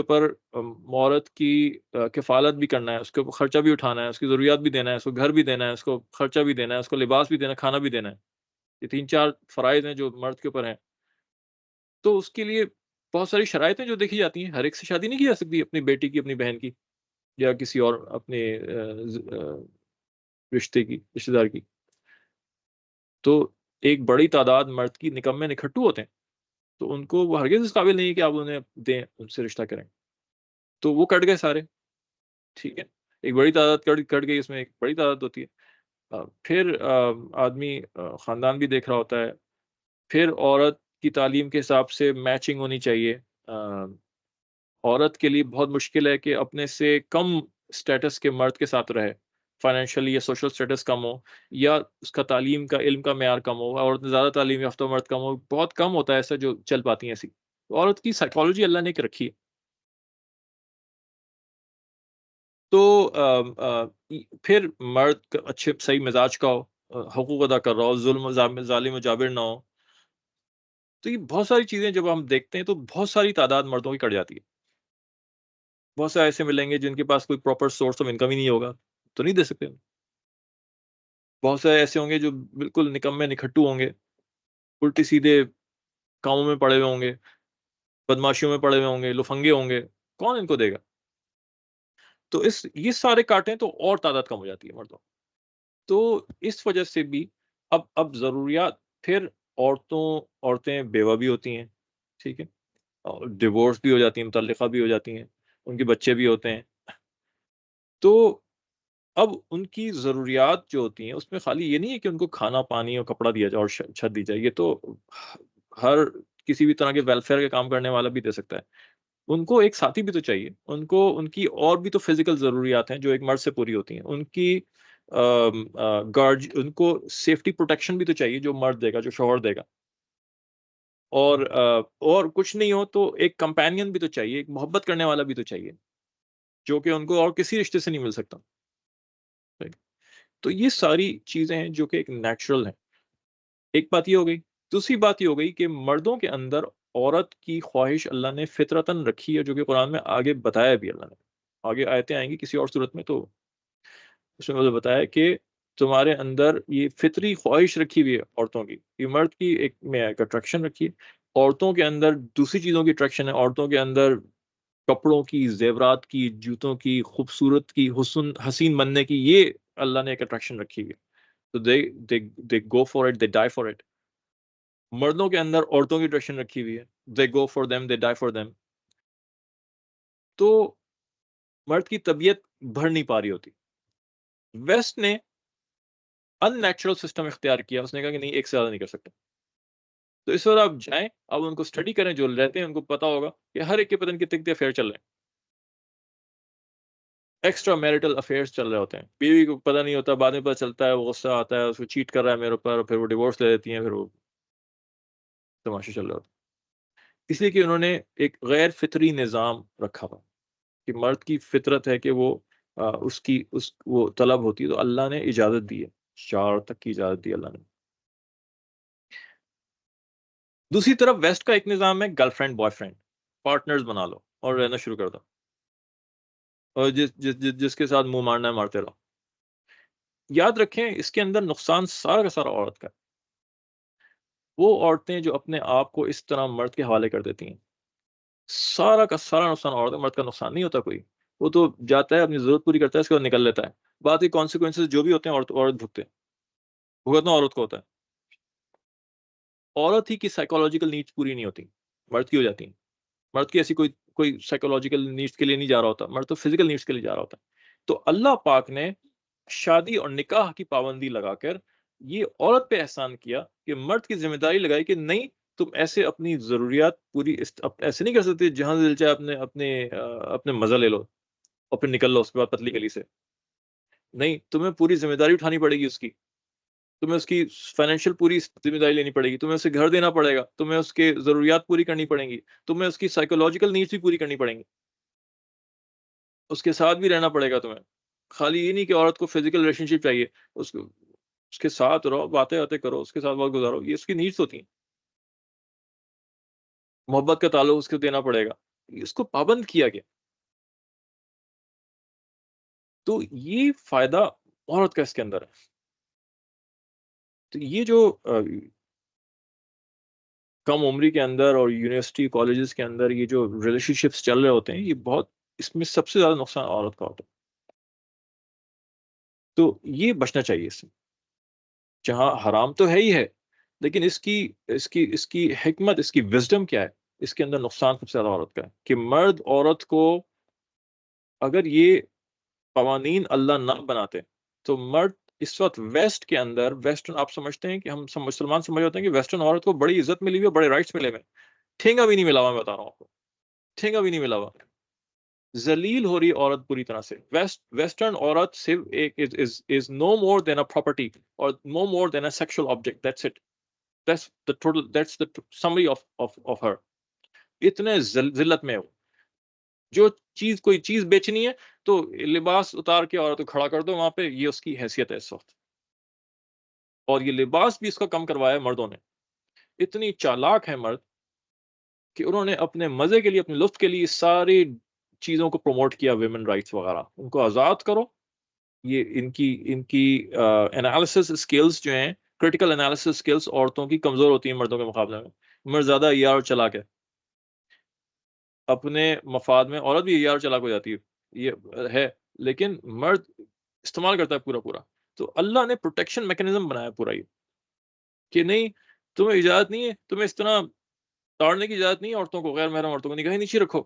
اوپر عورت کی کفالت بھی کرنا ہے، اس کے اوپر خرچہ بھی اٹھانا ہے، اس کی ضروریات بھی دینا ہے، اس کو گھر بھی دینا ہے، اس کو خرچہ بھی دینا ہے، اس کو لباس بھی دینا ہے، کھانا بھی دینا ہے. یہ 3-4 فرائض ہیں جو مرد کے اوپر ہیں. تو اس کے لیے بہت ساری شرائطیں جو دیکھی جاتی ہیں. ہر ایک سے شادی نہیں کی جا سکتی اپنی بیٹی کی، اپنی بہن کی، یا کسی اور اپنے رشتے دار کی. تو ایک بڑی تعداد مرد کی نکمے نکھٹو ہوتے ہیں، تو ان کو وہ ہرگز اس قابل نہیں ہے کہ آپ انہیں دیں، ان سے رشتہ کریں. تو وہ کٹ گئے سارے. ٹھیک ہے. ایک بڑی تعداد کٹ گئی، اس میں ایک بڑی تعداد ہوتی ہے. پھر آدمی خاندان بھی دیکھ رہا ہوتا ہے. پھر عورت کی تعلیم کے حساب سے میچنگ ہونی چاہیے. عورت کے لیے بہت مشکل ہے کہ اپنے سے کم سٹیٹس کے مرد کے ساتھ رہے، فائنینشلی یا سوشل سٹیٹس کم ہو، یا اس کا تعلیم کا علم کا معیار کم ہو. عورت زیادہ تعلیم یافتہ مرد کم ہو، بہت کم ہوتا ہے ایسا جو چل پاتی ہیں ایسی. عورت کی سائیکالوجی اللہ نے ایک رکھی ہے. تو پھر مرد اچھے صحیح مزاج کا ہو، حقوق ادا کر رہا ہو، ظالم و جابر نہ ہو. تو یہ بہت ساری چیزیں جب ہم دیکھتے ہیں تو بہت ساری تعداد مردوں کی کٹ جاتی ہے. بہت سے ایسے ملیں گے جن کے پاس کوئی پراپر سورس آف انکم ہی نہیں ہوگا، تو نہیں دے سکتے. بہت سے ایسے ہوں گے جو بالکل نکمے نکھٹو ہوں گے، الٹی سیدھے کاموں میں پڑے ہوئے ہوں گے، بدماشیوں میں پڑے ہوئے ہوں گے، لفنگے ہوں گے. کون ان کو دے گا؟ تو یہ سارے کاٹیں تو اور تعداد کم ہو جاتی ہے مردوں. تو اس وجہ سے بھی اب ضروریات پھر عورتیں بیوہ بھی ہوتی ہیں، ٹھیک ہے، اور ڈیورس بھی ہو جاتی ہیں، مطلقہ بھی ہو جاتی ہیں، ان کے بچے بھی ہوتے ہیں. تو اب ان کی ضروریات جو ہوتی ہیں اس میں خالی یہ نہیں ہے کہ ان کو کھانا پانی اور کپڑا دیا جائے اور چھت دی جائے، یہ تو ہر کسی بھی طرح کے ویلفیئر کے کام کرنے والا بھی دے سکتا ہے. ان کو ایک ساتھی بھی تو چاہیے، ان کی اور بھی تو فزیکل ضروریات ہیں جو ایک مرد سے پوری ہوتی ہیں. ان کی گارڈ، ان کو سیفٹی پروٹیکشن بھی تو چاہیے جو مرد دے گا، جو شوہر دے گا. اور کچھ نہیں ہو تو ایک کمپینین بھی تو چاہیے، ایک محبت کرنے والا بھی تو چاہیے، جو کہ ان کو اور کسی رشتے سے نہیں مل سکتا. تو یہ ساری چیزیں ہیں جو کہ ایک نیچرل ہیں. ایک بات یہ ہو گئی. دوسری بات یہ ہو گئی کہ مردوں کے اندر عورت کی خواہش اللہ نے فطرتاً رکھی ہے، جو کہ قرآن میں آگے بتایا بھی اللہ نے. آگے آیتیں آئیں گی کسی اور صورت میں، تو اس میں مجھے بتایا کہ تمہارے اندر یہ فطری خواہش رکھی ہوئی ہے عورتوں کی. یہ مرد کی ایک اٹریکشن رکھی ہے، عورتوں کے اندر دوسری چیزوں کی اٹریکشن ہے. عورتوں کے اندر کپڑوں کی، زیورات کی، جوتوں کی، خوبصورت کی، حسین بننے کی، یہ اللہ نے ایک اٹریکشن رکھی ہوئی ہے. تو they go for it, they die for it. مردوں کے اندر عورتوں کی اٹریکشن رکھی ہوئی ہے، they go for them, they die for them. تو مرد کی طبیعت بڑھ نہیں پا رہی ہوتی. ویسٹ نے ان نیچرل سسٹم اختیار کیا، اس نے کہا کہ نہیں، ایک سے زیادہ نہیں کر سکتے. تو اس وقت آپ جائیں، اب ان کو اسٹڈی کریں جو رہتے ہیں، ان کو پتا ہوگا کہ ہر ایک کے پتن کتنے افیئر چل رہے ہیں، ایکسٹرا میرٹل افیئرس چل رہے ہوتے ہیں. بیوی کو پتہ نہیں ہوتا، بعد میں پتہ چلتا ہے، وہ غصہ آتا ہے، اس کو چیٹ کر رہا ہے میرے اوپر، پھر وہ ڈیورس لے لیتی ہیں، پھر وہ تماشے چل رہے ہوتے ہیں. اس لیے کہ انہوں نے ایک غیر فطری نظام رکھا ہوا کہ مرد کی فطرت ہے کہ وہ طلب ہوتی ہے، تو اللہ نے اجازت دی ہے، 4 تک کی اجازت دی اللہ نے. دوسری طرف ویسٹ کا ایک نظام ہے girl friend boy friend, partners بنا لو اور رہنا شروع کر دو، اور جس کے ساتھ منہ مارنا ہے مارتے رہو. یاد رکھیں اس کے اندر نقصان سارا کا سارا عورت کا ہے. وہ عورتیں جو اپنے آپ کو اس طرح مرد کے حوالے کر دیتی ہیں، سارا کا سارا نقصان عورت، مرد کا نقصان نہیں ہوتا کوئی. وہ تو جاتا ہے، اپنی ضرورت پوری کرتا ہے، اس کے بعد نکل لیتا ہے. بعد کے کانسیکوینسز جو بھی ہوتے ہیں عورت بھگتے ہیں، بھگتنا عورت کو ہوتا ہے. عورت ہی کی سائیکولوجیکل نیڈس پوری نہیں ہوتی، مرد کی ہو جاتی ہیں. مرد کی ایسی کوئی سائیکولوجیکل نیڈس کے لیے نہیں جا رہا ہوتا، مرد تو فزیکل نیڈس کے لیے جا رہا ہوتا ہے. تو اللہ پاک نے شادی اور نکاح کی پابندی لگا کر یہ عورت پہ احسان کیا کہ مرد کی ذمہ داری لگائی کہ نہیں، تم ایسے اپنی ضروریات پوری ایسے نہیں کر سکتے جہاں دل چاہے اپنے مزہ لے لو اور پھر نکل لو اس کے بعد پتلی گلی سے. نہیں، تمہیں پوری ذمہ داری اٹھانی پڑے گی اس کی. تمہیں اس کی فائنینشیل پوری ذمہ داری لینی پڑے گی، تمہیں اسے گھر دینا پڑے گا، تمہیں اس کے ضروریات پوری کرنی پڑیں گی، تمہیں اس کی سائیکولوجیکل نیڈس بھی پوری کرنی پڑیں گی، اس کے ساتھ بھی رہنا پڑے گا تمہیں. خالی یہ نہیں کہ عورت کو فزیکل ریلیشن شپ چاہیے، اس کے ساتھ رہو، باتیں کرو، اس کے ساتھ وقت گزارو، یہ اس کی نیڈس ہوتی ہیں. محبت کا تعلق اس کو دینا پڑے گا، اس کو پابند کیا گیا. تو یہ فائدہ عورت کا اس کے اندر ہے. تو یہ جو کم عمری کے اندر اور یونیورسٹی کالجز کے اندر یہ جو ریلیشن شپس چل رہے ہوتے ہیں، یہ بہت، اس میں سب سے زیادہ نقصان عورت کا ہوتا ہے. تو یہ بچنا چاہیے اس سے. جہاں حرام تو ہے ہی ہے، لیکن اس کی حکمت، اس کی وزڈم کیا ہے؟ اس کے اندر نقصان سب سے زیادہ عورت کا ہے کہ مرد عورت کو، اگر یہ قوانین اللہ نہ بناتے تو مرد اس وقت ویسٹ کے اندر، ویسٹرن آپ سمجھتے ہیں کہ ہم مسلمان سمجھ ہوتے ہیں کہ ویسٹرن عورت کو بڑی عزت ملی ہوئی ہے، بڑے رائٹس ملے ہوئے. ٹھینگا بھی نہیں ملا ہوا، میں بتا رہا ہوں آپ کو، ٹھینگا بھی نہیں ملا ہوا. ذلیل ہو رہی عورت پوری طرح سے. ویسٹرن عورت صرف ایک is no more than a property or no more than a sexual object. That's it. That's the summary of her. اتنے ذلت میں ہو، جو کوئی چیز بیچنی ہے تو لباس اتار کے عورت کو کھڑا کر دو وہاں پہ، یہ اس کی حیثیت ہے اس وقت. اور یہ لباس بھی اس کا کم کروایا مردوں نے. اتنی چالاک ہے مرد کہ انہوں نے اپنے مزے کے لیے، اپنے لطف کے لیے ساری چیزوں کو پروموٹ کیا، ویمن رائٹس وغیرہ، ان کو آزاد کرو. یہ ان کی انالیسس اسکلز جو ہیں، کریٹیکل انالیسس اسکلز عورتوں کی کمزور ہوتی ہیں مردوں کے مقابلے میں. مرد زیادہ یار چلا کے اپنے مفاد میں عورت بھی یار چلاک ہو جاتی ہے، یہ ہے، لیکن مرد استعمال کرتا ہے پورا پورا. تو اللہ نے پروٹیکشن میکنزم بنایا پورا یہ کہ نہیں، تمہیں اجازت نہیں ہے، تمہیں اس طرح تاڑنے کی اجازت نہیں ہے عورتوں کو، غیر محرم عورتوں کو نگاہ نیچے رکھو،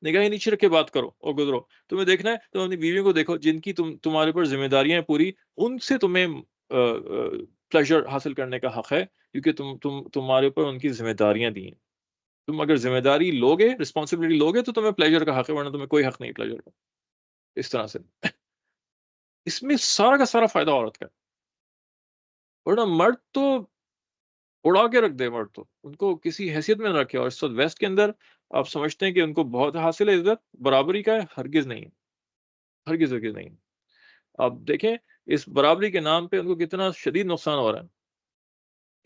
نگاہ نیچے رکھ کے بات کرو اور گزرو. تمہیں دیکھنا ہے تو اپنی بیویوں کو دیکھو جن کی تمہارے اوپر ذمہ داریاں ہیں پوری، ان سے تمہیں پلیجر حاصل کرنے کا حق ہے، کیونکہ تمہارے اوپر ان کی ذمہ داریاں دی ہیں. تم اگر ذمہ داری لوگے، رسپانسبلٹی لوگے، تو تمہیں پلیجر کا حق ہے، ورنہ تمہیں کوئی حق نہیں پلیجر کا. اس طرح سے اس میں سارا کا سارا فائدہ عورت کا ہے. ورنہ مرد تو اڑا کے رکھ دے، مرد تو ان کو کسی حیثیت میں نہ رکھے. اور اس وقت ویسٹ کے اندر آپ سمجھتے ہیں کہ ان کو بہت حاصل ہے عزت، برابری کا ہے، ہرگز نہیں ہے، ہرگز ہرگز نہیں ہے. آپ دیکھیں اس برابری کے نام پہ ان کو کتنا شدید نقصان ہو رہا ہے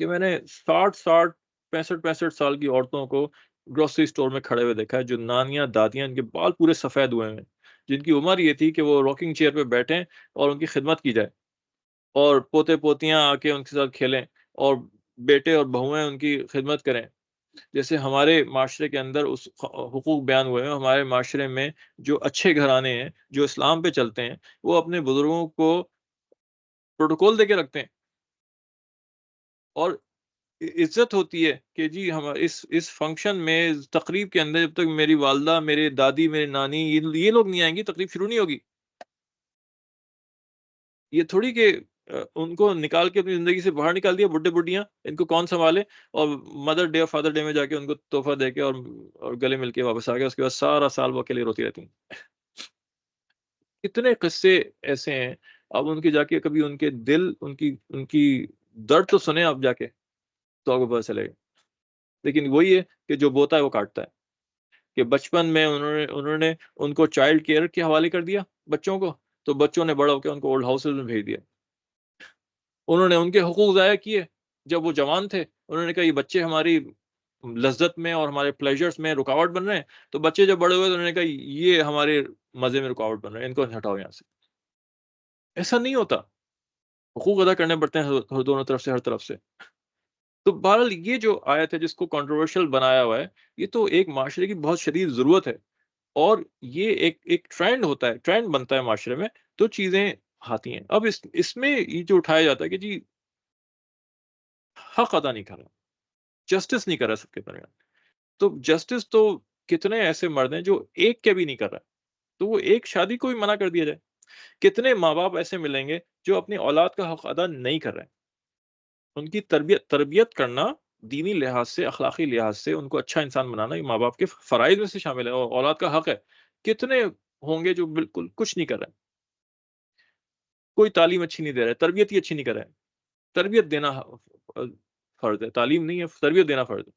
کہ میں نے 65 65 سال کی عورتوں کو گروسری سٹور میں کھڑے ہوئے دیکھا ہے، جو نانیاں دادیاں، ان کے بال پورے سفید ہوئے ہیں، جن کی عمر یہ تھی کہ وہ راکنگ چیئر پہ بیٹھیں اور ان کی خدمت کی جائے، اور پوتے پوتیاں آ کے ان کے ساتھ کھیلیں، اور بیٹے اور بہویں ان کی خدمت کریں. جیسے ہمارے معاشرے کے اندر اس حقوق بیان ہوئے ہیں، ہمارے معاشرے میں جو اچھے گھرانے ہیں، جو اسلام پہ چلتے ہیں، وہ اپنے بزرگوں کو پروٹوکول دے کے رکھتے ہیں، اور عزت ہوتی ہے کہ جی ہم اس فنکشن میں، اس تقریب کے اندر، جب تک میری والدہ، میرے دادی، میری نانی، یہ لوگ نہیں آئیں گی، تقریب شروع نہیں ہوگی. یہ تھوڑی کہ ان کو نکال کے اپنی زندگی سے باہر نکال دیا، بڈھے بڈھیاں، ان کو کون سنبھالے، اور مدر ڈے اور فادر ڈے میں جا کے ان کو تحفہ دے کے اور گلے مل کے واپس آ گیا، اس کے بعد سارا سال وہ اکیلے روتی رہتی ہیں. کتنے قصے ایسے ہیں. اب ان کے جا کے کبھی ان کے دل، ان کی درد تو سنیں آپ جا کے، تو آپ کو پتہ چلے گا. لیکن وہی ہے کہ جو بوتا ہے وہ کاٹتا ہے. کہ بچپن میں انہوں نے ان کو چائلڈ کیئر کے حوالے کر دیا بچوں کو، تو بچوں نے بڑا ہو کے ان کو اولڈ ہاؤسز میں بھیج دیا. انہوں نے ان کے حقوق ضائع کیے جب وہ جوان تھے. انہوں نے کہا یہ بچے ہماری لذت میں اور ہمارے پلیجرز میں رکاوٹ بن رہے ہیں. تو بچے جب بڑے ہوئے تو انہوں نے کہا یہ ہمارے مزے میں رکاوٹ بن رہے ہیں، ان کو ہٹاؤ یہاں سے. ایسا نہیں ہوتا، حقوق ادا کرنے پڑتے ہیں ہر دونوں طرف سے، ہر طرف سے. تو بہرحال یہ جو آیت ہے جس کو کنٹروورشل بنایا ہوا ہے، یہ تو ایک معاشرے کی بہت شدید ضرورت ہے. اور یہ ایک ٹرینڈ ہوتا ہے، ٹرینڈ بنتا ہے معاشرے میں، تو چیزیں آتی ہیں. اب اس میں یہ جو اٹھایا جاتا ہے کہ جی حق ادا نہیں کر رہا، جسٹس نہیں کر رہا سب کے درمیان. تو جسٹس تو کتنے ایسے مرد ہیں جو ایک کے بھی نہیں کر رہا، تو وہ ایک شادی کو بھی منع کر دیا جائے. کتنے ماں باپ ایسے ملیں گے جو اپنی اولاد کا حق ادا نہیں کر رہے ہیں. ان کی تربیت کرنا دینی لحاظ سے، اخلاقی لحاظ سے ان کو اچھا انسان بنانا، یہ ماں باپ کے فرائض میں سے شامل ہے اور اولاد کا حق ہے. کتنے ہوں گے جو بالکل کچھ نہیں کر رہے، کوئی تعلیم اچھی نہیں دے رہے، تربیت ہی اچھی نہیں کر رہے. تربیت دینا فرض ہے، تعلیم نہیں ہے، تربیت دینا فرض ہے.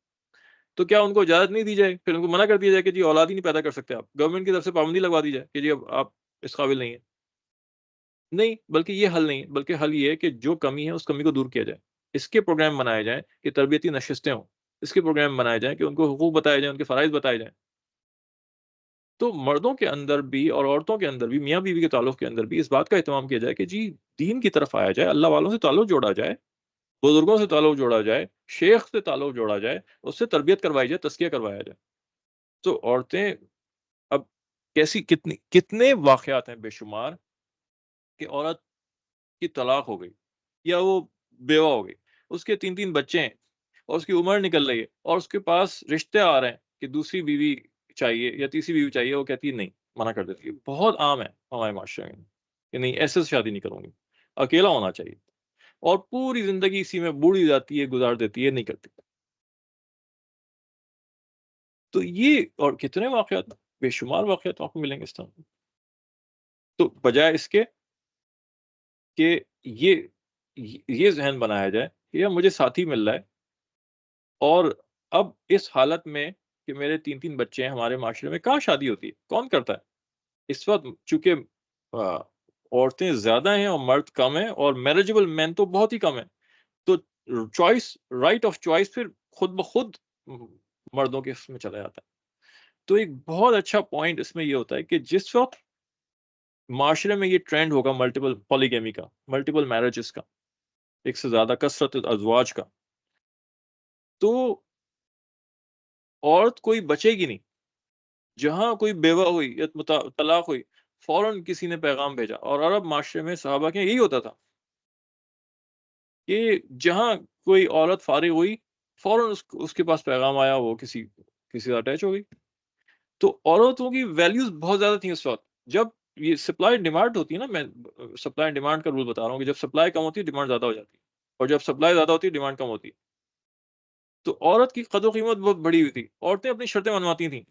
تو کیا ان کو اجازت نہیں دی جائے، پھر ان کو منع کر دیا جائے کہ جی اولاد ہی نہیں پیدا کر سکتے آپ، گورنمنٹ کی طرف سے پابندی لگوا دی جائے کہ جی اب آپ اس قابل نہیں ہیں؟ نہیں، بلکہ یہ حل نہیں ہے، بلکہ حل یہ ہے کہ جو کمی ہے اس کمی کو دور کیا جائے. اس کے پروگرام بنائے جائیں کہ تربیتی نشستیں ہوں، اس کے پروگرام بنائے جائیں کہ ان کو حقوق بتائے جائیں، ان کے فرائض بتائے جائیں. تو مردوں کے اندر بھی اور عورتوں کے اندر بھی، میاں بیوی کے تعلق کے اندر بھی اس بات کا اہتمام کیا جائے کہ جی دین کی طرف آیا جائے، اللہ والوں سے تعلق جوڑا جائے، بزرگوں سے تعلق جوڑا جائے، شیخ سے تعلق جوڑا جائے، اس سے تربیت کروائی جائے، تزکیہ کروایا جائے. تو عورتیں اب کتنے واقعات ہیں بے شمار کہ عورت کی طلاق ہو گئی یا وہ بیوہ ہو گئی، اس کے 3 3 بچے ہیں، اور اس کی عمر نکل رہی ہے، اور اس کے پاس رشتے آ رہے ہیں کہ دوسری بیوی چاہیے یا تیسری بیوی چاہیے، وہ کہتی ہے نہیں، منع کر دیتی ہے. بہت عام ہے ہمارے معاشرے میں کہ نہیں، ایسے سے شادی نہیں کروں گی، اکیلا ہونا چاہیے. اور پوری زندگی اسی میں بوڑھی جاتی ہے، گزار دیتی ہے، نہیں کرتی. تو یہ اور کتنے واقعات، بے شمار واقعات آپ کو ملیں گے اس طرح. تو بجائے اس کے کہ یہ ذہن بنایا جائے کہ یہ مجھے ساتھی مل رہا ہے، اور اب اس حالت میں کہ میرے 3 3 بچے ہیں، ہمارے معاشرے میں کہاں شادی ہوتی ہے، کون کرتا ہے اس وقت؟ چونکہ عورتیں زیادہ ہیں اور مرد کم ہیں، اور میریجبل مین تو بہت ہی کم ہیں. تو چوائس، رائٹ آف چوائس پھر خود بخود مردوں کے اس میں چلا جاتا ہے. تو ایک بہت اچھا پوائنٹ اس میں یہ ہوتا ہے کہ جس وقت معاشرے میں یہ ٹرینڈ ہوگا ملٹیپل پولیگیمی کا، ملٹیپل میرجز کا، ایک سے زیادہ کثرت ازواج کا، تو عورت کوئی بچے گی نہیں. جہاں کوئی بیوہ ہوئی یا طلاق ہوئی، فوراً کسی نے پیغام بھیجا، اور عرب معاشرے میں صحابہ کے یہی ہوتا تھا کہ جہاں کوئی عورت فارغ ہوئی، فوراً اس کے پاس پیغام آیا، وہ کسی سے اٹیچ ہو گئی. تو عورتوں کی ویلیوز بہت زیادہ تھیں اس وقت. جب یہ سپلائی ڈیمانڈ ہوتی ہے نا، میں سپلائی ڈیمانڈ کا رول بتا رہا ہوں کہ جب سپلائی کم ہوتی ہے ڈیمانڈ زیادہ ہو جاتی ہے، اور جب سپلائی زیادہ ہوتی ہے ڈیمانڈ کم ہوتی ہے. تو عورت کی قدر و قیمت بہت بڑی ہوئی تھی. عورتیں اپنی شرطیں منواتی تھیں.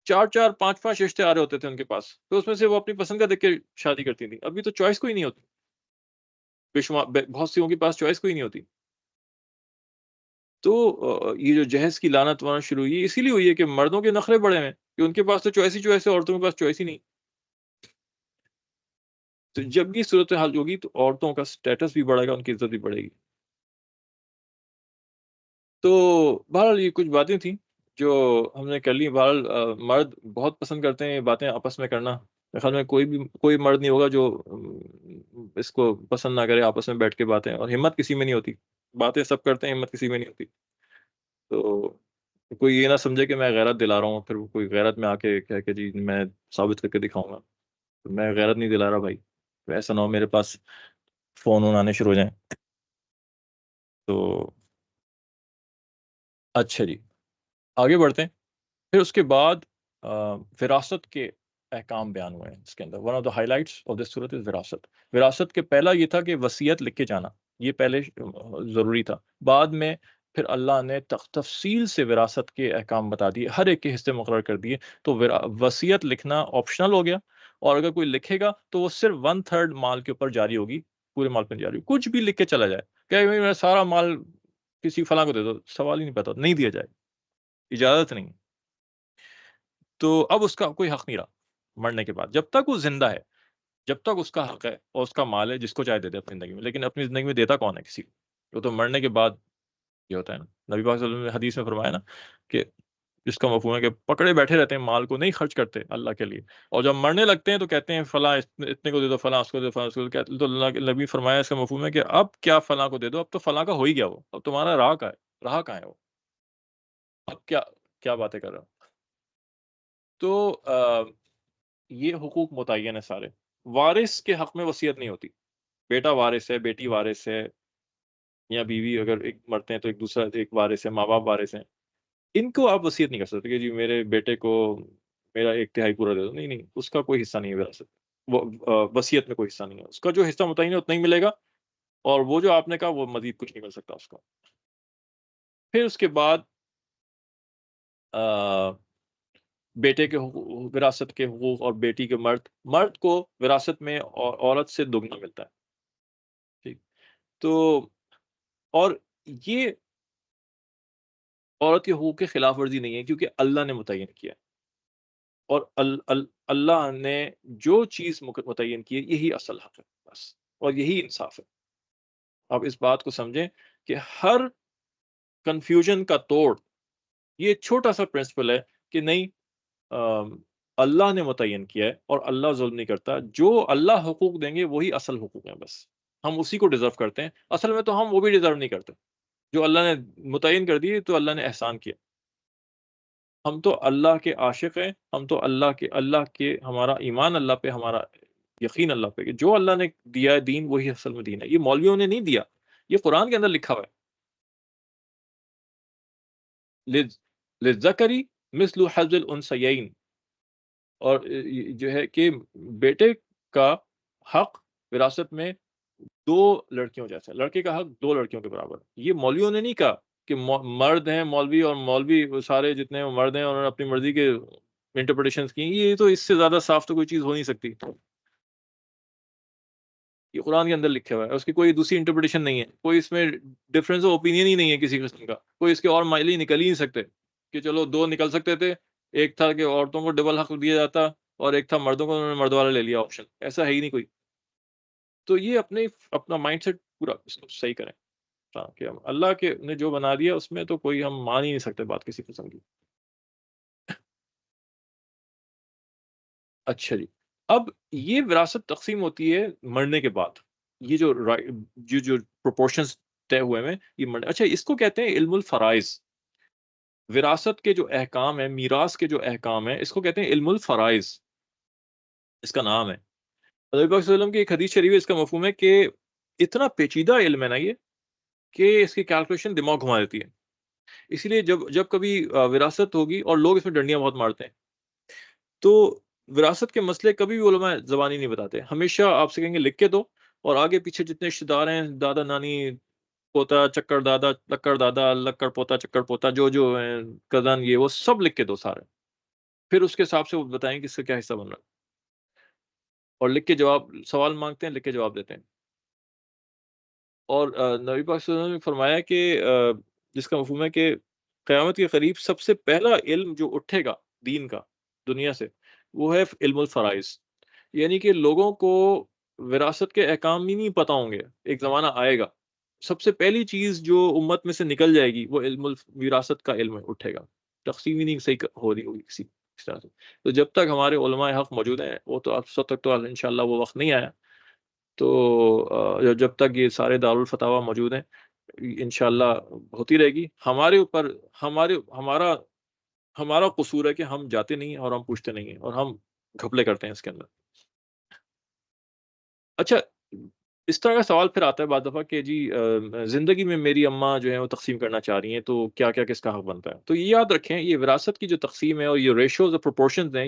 4 5 5 رشتے آ رہے ہوتے تھے ان کے پاس، تو اس میں سے وہ اپنی پسند کا دیکھ کے شادی کرتی تھیں. ابھی تو چوائس کوئی نہیں ہوتی. بہت سی کے پاس چوائس کوئی نہیں ہوتی. تو یہ جو جہیز کی لعنت وہاں شروع ہوئی اسی لیے ہوئی ہے کہ مردوں کے نخرے بڑے ہیں کہ ان کے پاس تو چوائس ہے، عورتوں کے پاس چوائس ہی نہیں. تو جب یہ صورتحال ہوگی تو عورتوں کا سٹیٹس بھی بڑھے گا، ان کی عزت بھی بڑھے گی. تو بہرحال یہ کچھ باتیں تھیں جو ہم نے کر لی. بہرحال مرد بہت پسند کرتے ہیں یہ باتیں آپس میں کرنا. میرے خیال میں کوئی مرد نہیں ہوگا جو اس کو پسند نہ کرے آپس میں بیٹھ کے باتیں. اور ہمت کسی میں نہیں ہوتی. باتیں سب کرتے ہیں، ہمت کسی میں نہیں ہوتی. تو کوئی یہ نہ سمجھے کہ میں غیرت دلا رہا ہوں، پھر کوئی غیرت میں آ کے کہہ کہ جی میں ثابت کر کے دکھاؤں گا. تو میں غیرت نہیں دلا رہا بھائی. تو ایسا نہ ہو میرے پاس فون آنے شروع ہو جائیں. تو اچھا جی، آگے بڑھتے ہیں. پھر اس کے بعد وراثت کے احکام بیان ہوئے ہیں اس کے اندر. One of the high lights of this صورت از وراثت. وراثت کے پہلا یہ تھا کہ وصیت لکھ کے جانا، یہ پہلے ضروری تھا. بعد میں پھر اللہ نے تفصیل سے وراثت کے احکام بتا دیے، ہر ایک کے حصے مقرر کر دیے. تو وصیت لکھنا آپشنل ہو گیا، اور اگر کوئی لکھے گا تو وہ صرف 1/3 مال کے اوپر جاری ہوگی، پورے مال پر جاری ہوگی. کچھ بھی لکھ کے چلا جائے کہ میرا سارا مال کسی فلاں کو دے دو، سوال ہی نہیں پیدا، نہیں دیا جائے، اجازت نہیں. تو اب اس کا کوئی حق نہیں رہا مرنے کے بعد. جب تک وہ زندہ ہے، جب تک اس کا حق ہے اور اس کا مال ہے، جس کو چاہے دے دے اپنی زندگی میں. لیکن اپنی زندگی میں دیتا کون ہے کسی کو؟ وہ تو مرنے کے بعد یہ ہوتا ہے نا. نبی پاک صلی اللہ علیہ وسلم نے حدیث میں فرمایا نا کہ جس کا مفہوم ہے کہ پکڑے بیٹھے رہتے ہیں، مال کو نہیں خرچ کرتے اللہ کے لیے، اور جب مرنے لگتے ہیں تو کہتے ہیں فلاں اتنے کو دے دو، فلاں اس کو دے دو، فلاں اس کو دے دو. تو اللہ کے نبی فرمایا اس کا مفہوم ہے کہ اب کیا فلاں کو دے دو، اب تو فلاں کا ہو ہی گیا، وہ اب تمہارا رہا کہاں ہے وہ، اب کیا باتیں کر رہے ہو. تو یہ حقوق متعین ہے سارے. وارث کے حق میں وصیت نہیں ہوتی. بیٹا وارث ہے، بیٹی وارث ہے، یا بیوی اگر ایک مرتے ہیں تو ایک دوسرا ایک وارث ہے، ماں باپ وارث ہیں. ان کو آپ وصیت نہیں کر سکتے کہ جی میرے بیٹے کو میرا 1/3 پورا دے دو. نہیں نہیں، اس کا کوئی حصہ نہیں ہے وراثت. وہ وصیت میں کوئی حصہ نہیں ہے. اس کا جو حصہ متعین ہے اتنا ہی ملے گا، اور وہ جو آپ نے کہا وہ مزید کچھ نہیں مل سکتا اس کو. پھر اس کے بعد بیٹے کے وراثت کے حقوق، اور بیٹی کے مرد کو وراثت میں عورت سے دگنا ملتا ہے. ٹھیک. تو اور یہ عورت کے حقوق کے خلاف ورزی نہیں ہے، کیونکہ اللہ نے متعین کیا ہے. اور اللہ نے جو چیز متعین کی ہے یہی اصل حق ہے بس، اور یہی انصاف ہے. آپ اس بات کو سمجھیں کہ ہر کنفیوژن کا توڑ یہ چھوٹا سا پرنسپل ہے کہ نہیں، اللہ نے متعین کیا ہے اور اللہ ظلم نہیں کرتا. جو اللہ حقوق دیں گے وہی اصل حقوق ہیں، بس ہم اسی کو ڈیزرو کرتے ہیں. اصل میں تو ہم وہ بھی ڈیزرو نہیں کرتے. جو اللہ نے متعین کر دی تو اللہ نے احسان کیا. ہم تو اللہ کے عاشق ہیں، ہم تو اللہ کے ہمارا ایمان اللہ پہ، ہمارا یقین اللہ پہ کہ جو اللہ نے دیا ہے دین وہی اصل میں دین ہے. یہ مولویوں نے نہیں دیا، یہ قرآن کے اندر لکھا ہوا ہے. للذکری مثل حظ الانثیین. اور جو ہے کہ بیٹے کا حق وراثت میں 2 لڑکیوں جیسا، لڑکے کا حق 2 لڑکیوں کے برابر. یہ مولویوں نے نہیں کہا کہ مرد ہیں مولوی، اور مولوی سارے جتنے مرد ہیں انہوں نے اپنی مرضی کے انٹرپریٹیشنز کی. یہ تو اس سے زیادہ صاف تو کوئی چیز ہو نہیں سکتی. یہ قرآن کے اندر لکھا ہوا ہے، اس کی کوئی دوسری انٹرپریٹیشن نہیں ہے. کوئی اس میں ڈفرینس آف اوپینین ہی نہیں ہے کسی قسم کا. کوئی اس کے اور مائل ہی نکل ہی نہیں سکتے کہ چلو 2 نکل سکتے تھے. ایک تھا کہ عورتوں کو ڈبل حق دیا جاتا، اور ایک تھا مردوں کو انہوں نے مرد والا لے لیا آپشن. ایسا ہے ہی نہیں کوئی. تو یہ اپنا مائنڈ سیٹ پورا اس کو صحیح کریں کہ اللہ کے نے جو بنا دیا اس میں تو کوئی ہم مان ہی نہیں سکتے بات کسی قسم کی. اچھا جی، اب یہ وراثت تقسیم ہوتی ہے مرنے کے بعد. یہ جو پروپورشنز طے ہوئے ہیں یہ اچھا اس کو کہتے ہیں علم الفرائض. وراثت کے جو احکام ہیں، میراث کے جو احکام ہیں، اس کو کہتے ہیں علم الفرائض، اس کا نام ہے۔ نبی پاک صلی اللہ علیہ وسلم کی ایک حدیث شریف ہے، اس کا مفہوم ہے کہ اتنا پیچیدہ علم ہے نا یہ، کہ اس کی کیلکولیشن دماغ گھما دیتی ہے۔ اسی لیے جب جب کبھی وراثت ہوگی اور لوگ اس میں ڈنڈیاں بہت مارتے ہیں، تو وراثت کے مسئلے کبھی بھی علماء زبانی نہیں بتاتے، ہمیشہ آپ سے کہیں گے لکھ کے دو، اور آگے پیچھے جتنے رشتے دار ہیں، دادا نانی، پوتا چکر دادا، لکڑ پوتا چکر پوتا، جو ہیں کزن، یہ وہ سب لکھ کے دو سارے، پھر اس کے حساب سے وہ بتائیں کہ اس کا کیا حصہ بن رہا ہے، اور لکھ کے جواب، سوال مانگتے ہیں، لکھ کے جواب دیتے ہیں۔ اور نبی پاک صلی اللہ علیہ وسلم نے فرمایا کہ جس کا مفہوم ہے کہ قیامت کے قریب سب سے پہلا علم جو اٹھے گا دین کا دنیا سے، وہ ہے علم الفرائض، یعنی کہ لوگوں کو وراثت کے احکام ہی نہیں پتہ ہوں گے، ایک زمانہ آئے گا سب سے پہلی چیز جو امت میں سے نکل جائے گی وہ علم وراثت کا علم اٹھے گا، تقسیم ہی نہیں صحیح ہو رہی ہوگی کسی اس طرح سے۔ تو جب تک ہمارے علماء حق موجود ہیں، وہ تو اب تک تو انشاءاللہ وہ وقت نہیں آیا، تو جب تک یہ سارے دارالفتاوی موجود ہیں، انشاءاللہ ہوتی رہے گی۔ ہمارے اوپر ہمارا ہمارا قصور ہے کہ ہم جاتے نہیں ہیں اور ہم پوچھتے نہیں ہیں، اور ہم گھپلے کرتے ہیں اس کے اندر۔ اچھا، اس طرح کا سوال پھر آتا ہے بعض دفعہ کہ جی زندگی میں میری اماں جو ہیں وہ تقسیم کرنا چاہ رہی ہیں، تو کیا کیا کس کا حق بنتا ہے؟ تو یہ یاد رکھیں، یہ وراثت کی جو تقسیم ہے اور یہ ریشوز اور پروپورشنز ہیں،